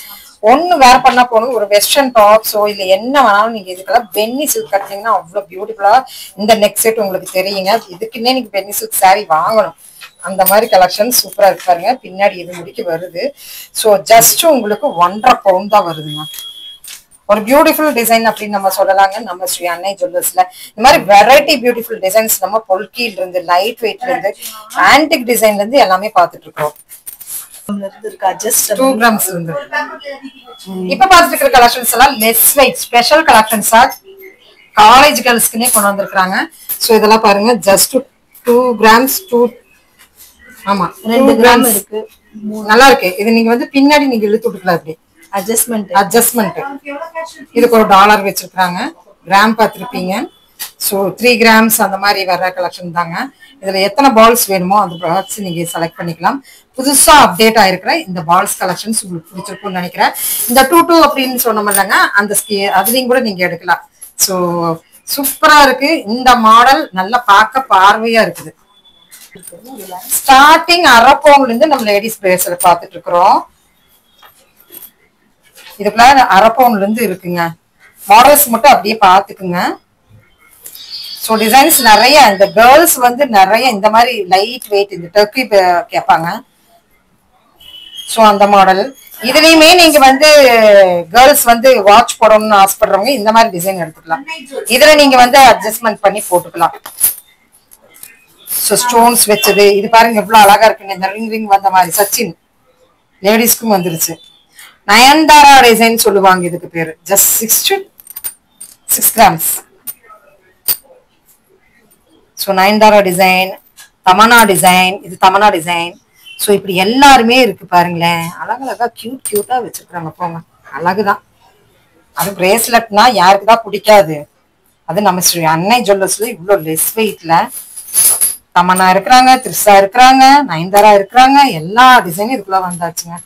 ஒண்ணு வேர் பண்ணா போகணும் ஒரு வெஸ்டர்ன் டாப்ஸோ இல்ல என்ன வேணாலும் நீங்க இதுக்கெல்லாம் பென்னி சில்க் கட்டினீங்கன்னா அவ்வளவு பியூட்டிஃபுல்லா இந்த நெக் செட் உங்களுக்கு தெரியுங்க இதுக்குன்னே நீங்க பென்னி சில்க் சாரி வாங்கணும் அந்த மாதிரி கலெக்ஷன் சூப்பரா இருக்கு பாருங்க பின்னாடி இது முடிக்க வருது சோ ஜஸ்ட் உங்களுக்கு 1.5 பவுன் தான் வருதுங்க ஒரு பியூட்டிஃபுல் டிசைன் அப்படின்னு நம்ம சொல்லலாங்க நம்ம ஸ்ரீ அன்னை ஜுவல்லர்ஸ்ல இந்த மாதிரி வெரைட்டி பியூட்டிஃபுல் டிசைன்ஸ் நம்ம பொல்கில இருந்து லைட் வெயிட்ல இருந்து ஆன்டிக் டிசைன்ல இருந்து எல்லாமே பாத்துட்டு இருக்கோம் 2 கிராம்ஸ் இருந்து இப்ப பாத்துட்டு இருக்கிற கலெக்ஷன்ஸ் எல்லாம் லெஸ் வெயிட் ஸ்பெஷல் கலெக்ஷன்ஸா காலேஜ் கேர்ள்ஸ்க்குனே கொண்டு வந்திருக்காங்க சோ இதெல்லாம் பாருங்க ஜஸ்ட் 2 கிராம்ஸ் 2 ஆமா 2 கிராம் இருக்கு நல்லா இருக்கு இது நீங்க வந்து பின்னாடி நீங்க இழுத்து விட்டுக்கலாம் அப்படி அட்ஜஸ்ட்மெண்ட் இதுக்கு ஒரு டாலர் வச்சிருக்காங்க கிராம் பார்த்திருப்பீங்க சோ 3 கிராம்ஸ் அந்த மாதிரி வர்ற கலெக்ஷன் தாங்க இதுல எத்தனை பால்ஸ் வேணுமோ அந்த பால்ஸ் நீங்க செலக்ட் பண்ணிக்கலாம் புதுசா அப்டேட் ஆயிருக்கிற இந்த பால்ஸ் கலெக்ஷன்ஸ் உங்களுக்கு பிடிச்சிருக்கும்னு நினைக்கிறேன் இந்த 2 அப்படின்னு சொன்னோம் இல்லைங்க அந்த அதுலயும் கூட நீங்க எடுக்கலாம் சோ சூப்பரா இருக்கு இந்த மாடல் நல்லா பார்க்க பார்வையா இருக்குது ஸ்டார்டிங் 1/2 பவுன்ல இருந்து நம்ம லேடிஸ் பிரேஸ்ல பாத்துட்டு இருக்கிறோம் இதுக்குள்ள 1/2 பவுன்ல இருந்து இருக்குங்க மாடல்ஸ் மட்டும் அப்படியே பாத்துக்குங்க. ஸோ டிசைன்ஸ் நிறைய, இந்த கேர்ள்ஸ் வந்து நிறைய இந்த மாதிரி லைட் வெயிட் இந்த டர்க்கி கேட்பாங்க. ஸோ அந்த மாடல் இதுலயுமே நீங்க வந்து கேர்ள்ஸ் வந்து வாட்ச் போடணும்னு ஆசைப்படுறவங்க இந்த மாதிரி டிசைன் எடுத்துக்கலாம். இதுல நீங்க வந்து அட்ஜஸ்ட்மெண்ட் பண்ணி போட்டுக்கலாம். ஸோ ஸ்டோன்ஸ் வச்சது இது பாருங்க எவ்வளவு அழகா இருக்குங்க. இந்த ரிங் வந்த மாதிரி சச்சின் லேடிஸ்க்கும் வந்துருச்சு. நயன்தாரா டிசைன் சொல்லுவாங்க இதுக்கு பேரு. Just 6 grams. So Nayanthara design, Tamannaah design, இது தமன்னா டிசைன். ஸோ இப்படி எல்லாருமே இருக்கு பாருங்களேன். அழகழகா கியூட்டா வச்சிருக்காங்க. போங்க அழகுதான். அது பிரேஸ்லெட்னா யாருக்குதான் பிடிக்காது. அது நம்ம ஸ்ரீ அன்னை ஜுவல்லர்ஸ்ல இவ்வளவு லெஸ் வெயிட்ல தமன்னா இருக்கிறாங்க, த்ரிஷா இருக்கிறாங்க, நயன்தாரா இருக்கிறாங்க. எல்லா டிசைனும் இதுக்குள்ள வந்தாச்சுங்க.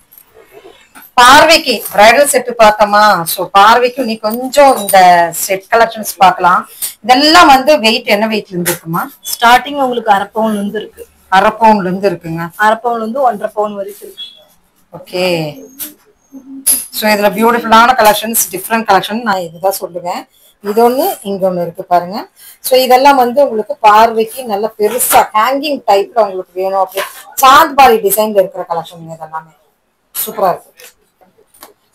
பார்வைக்கு பிரைடல் செட் பார்த்தோமா. ஸோ பார்வைக்கு நீ கொஞ்சம் இந்த செட் கலெக்ஷன்ஸ் பார்க்கலாம். இதெல்லாம் வந்து வெயிட் என்ன வெயிட்ல இருந்து இருக்குமா? ஸ்டார்டிங் உங்களுக்கு 1/2 பவுன்ல இருந்து இருக்கு. 1/2 பவுன்ல இருந்து இருக்குங்க. 1/2 பவுன்ல இருந்து 1.5 பவுன் வரைக்கும் இருக்கு. ஓகே. ஸோ இதுல பியூட்டிஃபுல்லான கலெக்ஷன்ஸ், டிஃப்ரெண்ட் கலெக்ஷன் நான் இதுதான் சொல்லுவேன். இது ஒண்ணு இங்க ஒண்ணு இருக்கு பாருங்க. ஸோ இதெல்லாம் வந்து உங்களுக்கு பார்வைக்கு நல்ல பெருசா ஹேங்கிங் டைப்ல உங்களுக்கு வேணும் அப்படி சாந்த்பாரி டிசைன்ல இருக்கிற கலெக்ஷன் இதெல்லாமே சூப்பரா இருக்கு.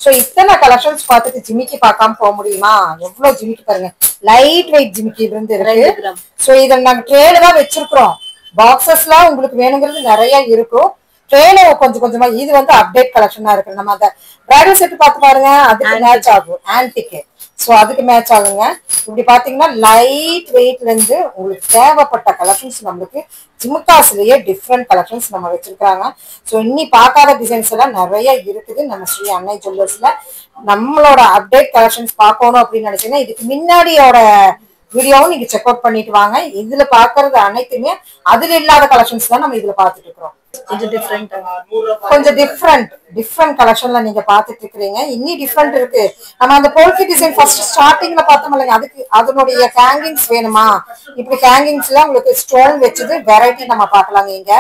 ஸோ இத்தனை கலெக்ஷன்ஸ் பார்த்துட்டு ஜிமிக்கி பார்க்காம போக முடியுமா? எவ்வளவு ஜிமிக்கி பாருங்க. லைட் வெயிட் ஜிமிக்கி இருந்து இருக்கு. ஸோ இதை நாங்க ட்ரேல தான் வச்சிருக்கிறோம். பாக்ஸஸ்லாம் உங்களுக்கு வேணுங்கிறது நிறைய இருக்கும். ட்ரேல கொஞ்சம் கொஞ்சமா இது வந்து அப்டேட் கலெக்ஷனா இருக்கு. நம்ம அந்த பிரைடல் செட் பார்த்து பாருங்க, அதுக்கு மேட்ச் ஆகும். ஆன்டிக், ஸோ அதுக்கு மேட்ச் ஆகுங்க. இப்படி பாத்தீங்கன்னா லைட் வெயிட்ல இருந்து உங்களுக்கு தேவைப்பட்ட கலெக்ஷன்ஸ் நம்மளுக்கு ஜிமுக்காஸ்லயே டிஃப்ரெண்ட் கலெக்ஷன்ஸ் நம்ம வச்சிருக்காங்க. ஸோ இன்னி பார்க்காத டிசைன்ஸ் எல்லாம் நிறைய இருக்குது நம்ம ஸ்ரீ அன்னை ஜுவல்லர்ஸ்ல. நம்மளோட அப்டேட் கலெக்ஷன்ஸ் பார்க்கணும் அப்படின்னு நினைச்சீங்கன்னா இதுக்கு முன்னாடியோட வீடியோவும் நீங்க செக் அவுட் பண்ணிட்டு வாங்க. இதுல பாக்குறது அனைத்துமே அதுல இல்லாத கலெக்ஷன்ஸ் தான் நம்ம இதுல பாத்துட்டு இருக்கிறோம். இது டிஃபரெண்ட், கொஞ்சம் டிஃப்ரெண்ட் கலெக்ஷன்ல நீங்க பாத்துட்டு இருக்கீங்க. இன்னி டிஃப்ரெண்ட் இருக்கு. நம்ம அந்த போல்கி டிசைன் ஃபர்ஸ்ட் ஸ்டார்டிங்ல பார்த்தோம் இல்லைங்க, அதுக்கு அதனுடைய ஹேங்கிங்ஸ் வேணுமா? இப்படி ஹேங்கிங்ஸ்ல உங்களுக்கு ஸ்டோன் வச்சது வெரைட்டி நம்ம பார்க்கலாங்க இங்க.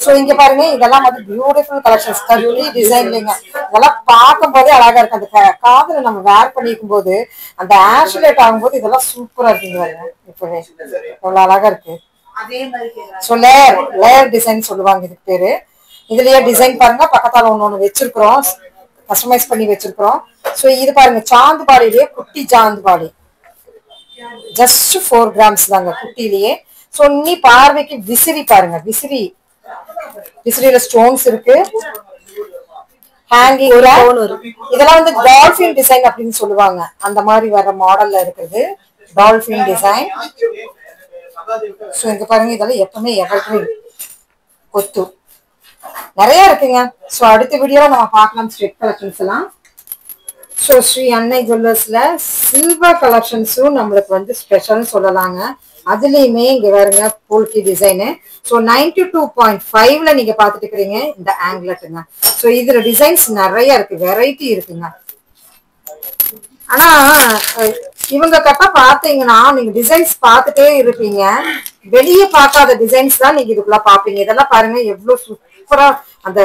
சோ இங்க பாருங்க, இதெல்லாம் வந்து பியூட்டிஃபுல் கலெக்ஷன்ஸ், கருவி டிசைன்லங்க. இதெல்லாம் பார்க்கும் போதே அழகா இருக்கு. அந்த காதுல நம்ம வேர் பண்ணிக்கும் போது அந்த ஆஷுலேட் ஆகும்போது இதெல்லாம் சூப்பரா இருக்குங்க. இப்பவே எவ்வளவு அழகா இருக்கு. சோ லேயர் டிசைன் சொல்லுவாங்க இதுக்கு பேரு. இதுலயே டிசைன் பாருங்க, பக்கத்தால ஒண்ணு வச்சிருக்கிறோம், கஸ்டமைஸ் பண்ணி வச்சிருக்கிறோம். சோ இது பாருங்க, சாந்துபாடியிலேயே குட்டி சாந்துபாடி, ஜஸ்ட் 4 grams தாங்க குட்டிலேயே. சோ நீ பார்வைக்கு விசிறி பாருங்க, விசிறியில ஸ்டோன்ஸ் இருக்கு, ஹேங்கிங் இதெல்லாம் வந்து டால்பின் டிசைன் அப்படின்னு சொல்லுவாங்க. அந்த மாதிரி வர மாடல்ல இருக்குது டால்பின் டிசைன். சோ இங்க பாருங்க, இதெல்லாம் எப்பவுமே எவர்கிரீன் கொத்து நிறைய இருக்குங்க. சோ அடுத்த வீடியோல நம்ம பார்க்கலாம் ஸ்ட்ரெட் கலெக்ஷன்ஸ் எல்லாம். சோ ஸ்ரீ அன்னை ஜுவல்லர்ஸ்ல சில்வர் கலெக்ஷன்ஸும் நம்மளுக்கு வந்து ஸ்பெஷல்னு சொல்லலாங்க. அதுலயுமே இங்க பாருங்க போல்கி டிசைனு. சோ 92.5ல நீங்க பாத்துட்டு இருக்கீங்க இந்த ஆங்கிலட்டுங்க. சோ இதுல டிசைன்ஸ் நிறைய இருக்கு, வெரைட்டி இருக்குங்க. ஆனா இவங்க கட்ட பாத்தீங்கன்னா நீங்க டிசைன்ஸ் பார்த்துட்டே இருப்பீங்க, வெளியே பார்க்காத டிசைன்ஸ் தான் நீங்க இதுக்குள்ள பாப்பீங்க. இதெல்லாம் பாருங்க எவ்வளவு சூப்பரா அந்த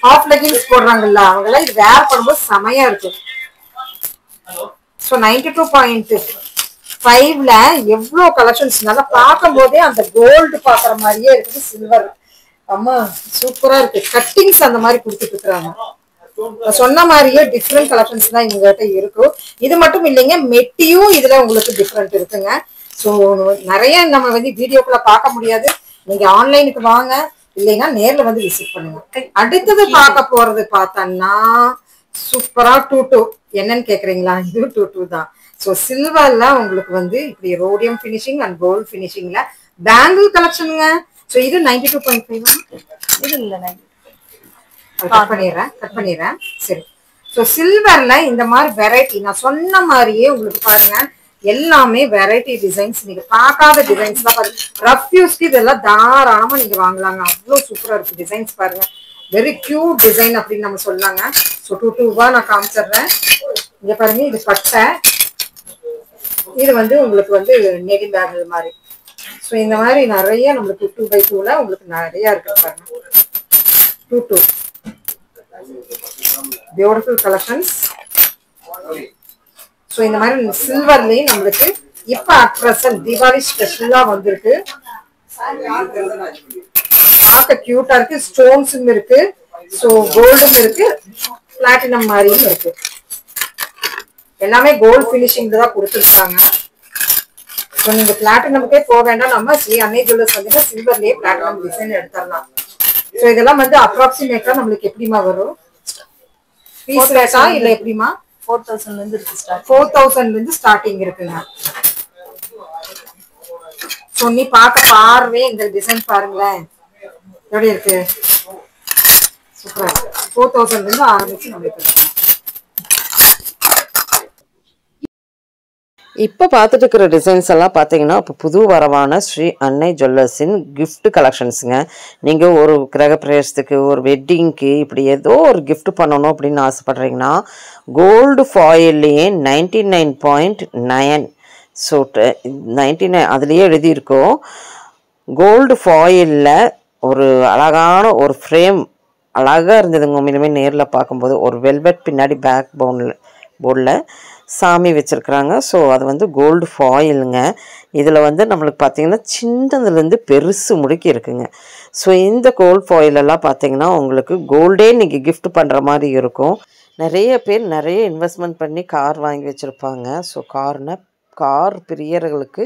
ஹாஃப் லெகின்ஸ் போடுறாங்கல்ல, அவங்க எல்லாம் இது வேர் பண்ணும்போது செமையா இருக்கு. ஸோ 92.5ல எவ்வளவு கலெக்ஷன்ஸ் நல்லா பார்க்கும் போதே அந்த கோல்டு பாக்குற மாதிரியே இருக்குது, சில்வர். அம்மா சூப்பரா இருக்கு. கட்டிங்ஸ் அந்த மாதிரி கொடுத்துட்டு இருக்காங்க. சொன்ன மாதிரியே டிஃப்ரெண்ட் கலெக்ஷன்ஸ் தான் எங்ககிட்ட இருக்கும். இது மட்டும் இல்லைங்க, மெட்டியும் இதுல உங்களுக்கு டிஃப்ரெண்ட் இருக்குங்க. ஸோ நிறைய நம்ம வந்து வீடியோக்குள்ள பார்க்க முடியாது. நீங்க ஆன்லைனுக்கு வாங்க, இல்லைன்னா நேர்ல வந்து விசிட் பண்ணுங்க. அடுத்தது பார்க்க போறது பார்த்தோம்னா சூப்பரா 22 என்னன்னு கேக்குறீங்களா? இது 22 தான். ஸோ சில்வர்ல உங்களுக்கு வந்து இப்படி ரோடியம் பினிஷிங் அண்ட் கோல்ட் பினிஷிங்ல பேங்கிள் கலெக்ஷனுங்க. ஸோ இது 92.5 இது இல்ல, கட் பண்ணிடுறேன். சரி. ஸோ சில்வர்ல இந்த மாதிரி வெரைட்டி நான் சொன்ன மாதிரியே உங்களுக்கு பாருங்க எல்லாமே வெரைட்டி டிசைன்ஸ். நீங்க பார்க்காத டிசைன்ஸ் தான் பாருங்க. ரஃப் யூஸ்க்கு இதெல்லாம் தாராளமா நீங்க வாங்கலாங்க. அவ்வளவு சூப்பரா இருக்கு டிசைன்ஸ் பாருங்க. வெரி கியூட் டிசைன் அப்படின்னு நம்ம சொல்லலாங்க. ஸோ 22 நான் காமிச்சிடுறேன். இங்க பாருங்க, இது பட்டை, இது வந்து உங்களுக்கு வந்து நெடி பேங்கிள் மாதிரி. ஸோ இந்த மாதிரி நிறைய நம்மளுக்கு 2x2ல உங்களுக்கு நிறைய இருக்கு பாருங்க. 22 பியூட்டிஃபுல் கலெக்ஷன்ஸ். ஸோ இந்த மாதிரி சில்வர்லயும் நம்மளுக்கு இப்ப அட் பிரசன்ட் தீபாவளி ஸ்பெஷலா வந்திருக்கு. பார்க்க கியூட்டா இருக்கு. ஸ்டோன்ஸும் இருக்கு, ஸோ கோல்டும் இருக்கு, பிளாட்டினம் மாதிரியும் இருக்கு. எல்லாமே கோல்டு பினிஷிங் தான் கொடுத்துருக்காங்க. ஸோ நீங்க பிளாட்டினமுக்கே போக வேண்டாம், நம்ம ஸ்ரீ அன்னை ஜுவல்லர்ஸ் வந்து சில்வர்லயே பிளாட்டினம் டிசைன் எடுத்துடலாம். ஸோ இதெல்லாம் வந்து அப்ராக்சிமேட்டா நம்மளுக்கு எப்படிமா வரும்? பீஸ் ரேட்டா இல்ல எப்படிமா? 4000 இருந்து இருக்கு ஸ்டார்ட். 4000 இருந்து ஸ்டார்டிங் இருக்குங்க. ஸோ நீ பார்க்கவே இந்த டிசைன் பாருங்களேன் எப்படி இருக்கு, சூப்பரா இருக்கு. 4000 இருந்து ஆரம்பிச்சு நம்மளுக்கு. இப்போ பார்த்துட்டு இருக்கிற டிசைன்ஸ் எல்லாம் பார்த்தீங்கன்னா இப்போ புது வரவான ஸ்ரீ அன்னை ஜுவல்லர்ஸின் கிஃப்ட் கலெக்ஷன்ஸுங்க. நீங்கள் ஒரு கிரகப்பிரவேசத்துக்கு, ஒரு வெட்டிங்க்கு, இப்படி ஏதோ ஒரு கிஃப்ட் பண்ணணும் அப்படின்னு ஆசைப்படுறீங்கன்னா கோல்டு ஃபாயில்லையே 99.9 ஸோ 99 அதுலேயே எழுதியிருக்கோம். கோல்டு ஃபாயிலில் ஒரு அழகான ஒரு ஃப்ரேம் அழகாக இருந்ததுங்க. உண்மையிலுமே நேரில் பார்க்கும்போது ஒரு வெல்வெட் பின்னாடி பேக் போர்டில் சாமி வச்சுருக்குறாங்க. ஸோ அது வந்து கோல்டு ஃபாயிலுங்க. இதில் வந்து நம்மளுக்கு பார்த்திங்கன்னா சின்னதுலேருந்து பெருசு முடுக்கி இருக்குங்க. ஸோ இந்த கோல்டு ஃபாயிலெல்லாம் பார்த்திங்கன்னா உங்களுக்கு கோல்டே நீங்கள் கிஃப்ட் பண்ணுற மாதிரி இருக்கும். நிறைய பேர் நிறைய இன்வெஸ்ட்மெண்ட் பண்ணி கார் வாங்கி வச்சுருப்பாங்க. ஸோ கார் பிரியர்களுக்கு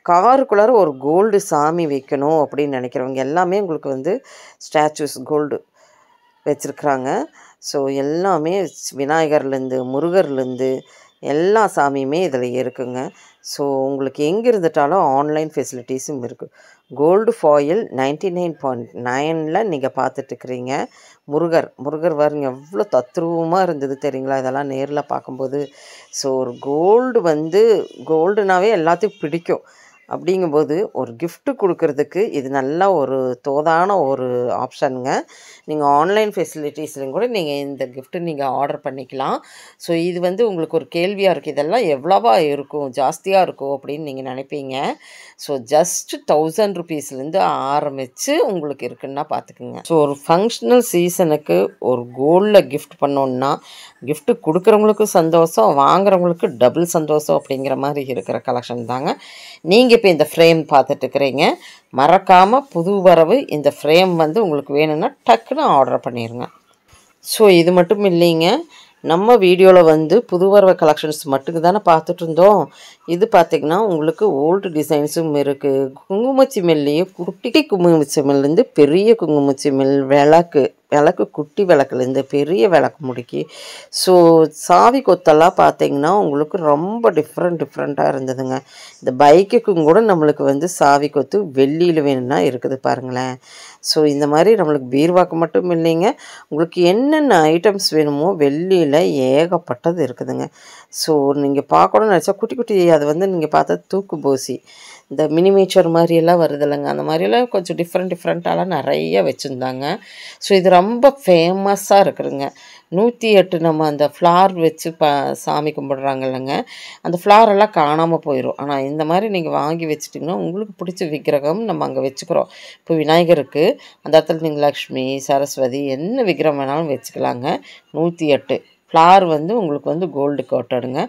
காருக்குள்ளார ஒரு கோல்டு சாமி வைக்கணும் அப்படின்னு நினைக்கிறவங்க எல்லாமே உங்களுக்கு வந்து ஸ்டாச்சூஸ் கோல்டு வச்சுருக்குறாங்க. ஸோ எல்லாமே விநாயகர்லேருந்து முருகர்லேருந்து எல்லா சாமியுமே இதில் இருக்குங்க. ஸோ உங்களுக்கு எங்கே இருந்துட்டாலும் ஆன்லைன் ஃபெசிலிட்டிஸும் இருக்குது. கோல்டு ஃபாயில் 99.9 நீங்கள் பார்த்துட்ருக்குறீங்க. முருகர் பாருங்க எவ்வளோ தத்ரூபமாக இருந்தது தெரியுங்களா இதெல்லாம் நேரில் பார்க்கும்போது. ஸோ ஒரு கோல்டுனாவே எல்லாத்துக்கும் பிடிக்கும். அப்படிங்கும்போது ஒரு gift கொடுக்கறதுக்கு இது நல்ல ஒரு தோதான ஒரு ஆப்ஷனுங்க. நீங்கள் ஆன்லைன் ஃபெசிலிட்டிஸ்லையும் கூட நீங்கள் இந்த gift நீங்கள் ஆர்டர் பண்ணிக்கலாம். ஸோ இது வந்து உங்களுக்கு ஒரு கேள்வியாக இருக்குது, இதெல்லாம் எவ்வளவா இருக்கும், ஜாஸ்தியாக இருக்கும் அப்படின்னு நீங்கள் நினைப்பீங்க. ஸோ ஜஸ்ட் 1000 rupeesலேருந்து ஆரம்பித்து உங்களுக்கு இருக்குன்னா பார்த்துக்குங்க. ஸோ ஒரு ஃபங்க்ஷனல் சீசனுக்கு ஒரு கோல்டில் gift பண்ணோன்னா gift கொடுக்குறவங்களுக்கும் சந்தோஷம், வாங்குறவங்களுக்கு டபுள் சந்தோஷம் அப்படிங்கிற மாதிரி இருக்கிற கலெக்ஷன் தாங்க. நீங்கள் இப்போ இந்த ஃப்ரேம் பார்த்துட்ருக்குறீங்க. மறக்காமல் புது வரவு இந்த ஃப்ரேம் வந்து உங்களுக்கு வேணும்னா டக்குன்னு ஆர்டர் பண்ணிடுங்க. ஸோ இது மட்டும் இல்லைங்க, நம்ம வீடியோவில் வந்து புது வரவு கலெக்ஷன்ஸ் மட்டுக்கு தானே பார்த்துட்டு இருந்தோம். இது பார்த்திங்கன்னா உங்களுக்கு ஓல்டு டிசைன்ஸும் இருக்குது. குங்குமச்சிமில்லையே குட்டி குங்குமச்சிமில்லேருந்து பெரிய குங்குமச்சிமில், விளக்கு குட்டி விளக்குலேருந்து பெரிய விளக்கு முடிக்கி. ஸோ சாவி கொத்தெல்லாம் பார்த்திங்கன்னா உங்களுக்கு ரொம்ப டிஃப்ரெண்ட்டாக இருந்ததுங்க. இந்த பைக்குக்கும் கூட நம்மளுக்கு வந்து சாவி கொத்து வெள்ளியில் வேணும்னா இருக்குது பாருங்களேன். ஸோ இந்த மாதிரி நம்மளுக்கு பீர்வாக்கு மட்டும் இல்லைங்க, உங்களுக்கு என்னென்ன ஐட்டம்ஸ் வேணுமோ வெள்ளியில் ஏகப்பட்டது இருக்குதுங்க. ஸோ நீங்கள் பார்க்கணும்னு நினச்சா குட்டி அது வந்து நீங்கள் பார்த்தா தூக்கு போசி இந்த மினிமேச்சர் மாதிரியெல்லாம் வருது இல்லைங்க, அந்த மாதிரியெல்லாம் கொஞ்சம் டிஃப்ரெண்ட்டாலாம் நிறைய வச்சுருந்தாங்க. ஸோ இது ரொம்ப ஃபேமஸாக இருக்குதுங்க. 108 நம்ம அந்த ஃப்ளார் வச்சு சாமி கும்பிட்றாங்க இல்லைங்க, அந்த ஃப்ளாரெல்லாம் காணாமல் போயிடும். ஆனால் இந்த மாதிரி நீங்கள் வாங்கி வச்சுட்டிங்கன்னா உங்களுக்கு பிடிச்ச விக்கிரகம் நம்ம அங்கே வச்சுக்கிறோம். இப்போ விநாயகருக்கு அந்த இடத்துல நீங்கள் லக்ஷ்மி, சரஸ்வதி என்ன விக்கிரகம் வேணாலும் வச்சுக்கலாங்க. 108 ஃப்ளார் வந்து உங்களுக்கு வந்து கோல்டு கோட்டடுங்க.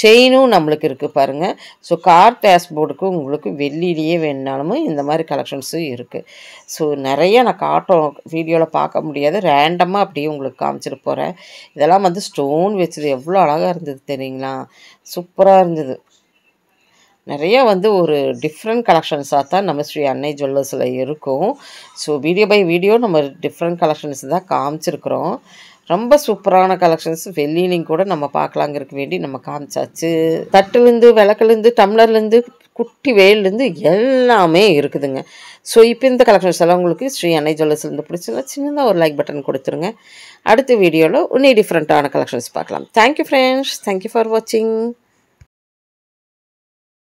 செயினும் நம்மளுக்கு இருக்குது பாருங்கள். ஸோ கார் டேஷ்போர்டுக்கு உங்களுக்கு வெள்ளியிலேயே வேணுனாலும் இந்த மாதிரி கலெக்ஷன்ஸும் இருக்குது. ஸோ நிறைய நான் வீடியோவில் பார்க்க முடியாது, ரேண்டமாக அப்படியே உங்களுக்கு காமிச்சிட்டு போகிறேன். இதெல்லாம் வந்து ஸ்டோன் வச்சது எவ்வளோ அழகாக இருந்தது தெரியுங்களா, சூப்பராக இருந்தது. நிறைய வந்து ஒரு டிஃப்ரெண்ட் கலெக்ஷன்ஸாக தான் நம்ம ஸ்ரீ அன்னை ஜுவல்லர்ஸில் இருக்கும். ஸோ வீடியோ பை வீடியோ நம்ம டிஃப்ரெண்ட் கலெக்ஷன்ஸ் தான் காமிச்சிருக்கிறோம். ரொம்ப சூப்பரான கலெக்ஷன்ஸ் வெள்ளியிலையும் கூட நம்ம பார்க்கலாங்கிறதுக்கு வேண்டி நம்ம காமிச்சாச்சு. தட்டுலேருந்து, விளக்குலேருந்து, டம்ளர்லேருந்து, குட்டி வேல்லேருந்து எல்லாமே இருக்குதுங்க. ஸோ இப்போ இந்த கலெக்ஷன்ஸ் எல்லாம் உங்களுக்கு ஸ்ரீ அன்னை ஜுவல்லர்ஸ்லேருந்து பிடிச்சிருந்தா சின்னதாக ஒரு லைக் பட்டன் கொடுத்துருங்க. அடுத்த வீடியோவில் இன்னும் டிஃப்ரெண்ட்டான கலெக்ஷன்ஸ் பார்க்கலாம். தேங்க்யூ ஃப்ரெண்ட்ஸ், தேங்க்யூ ஃபார் வாட்சிங்.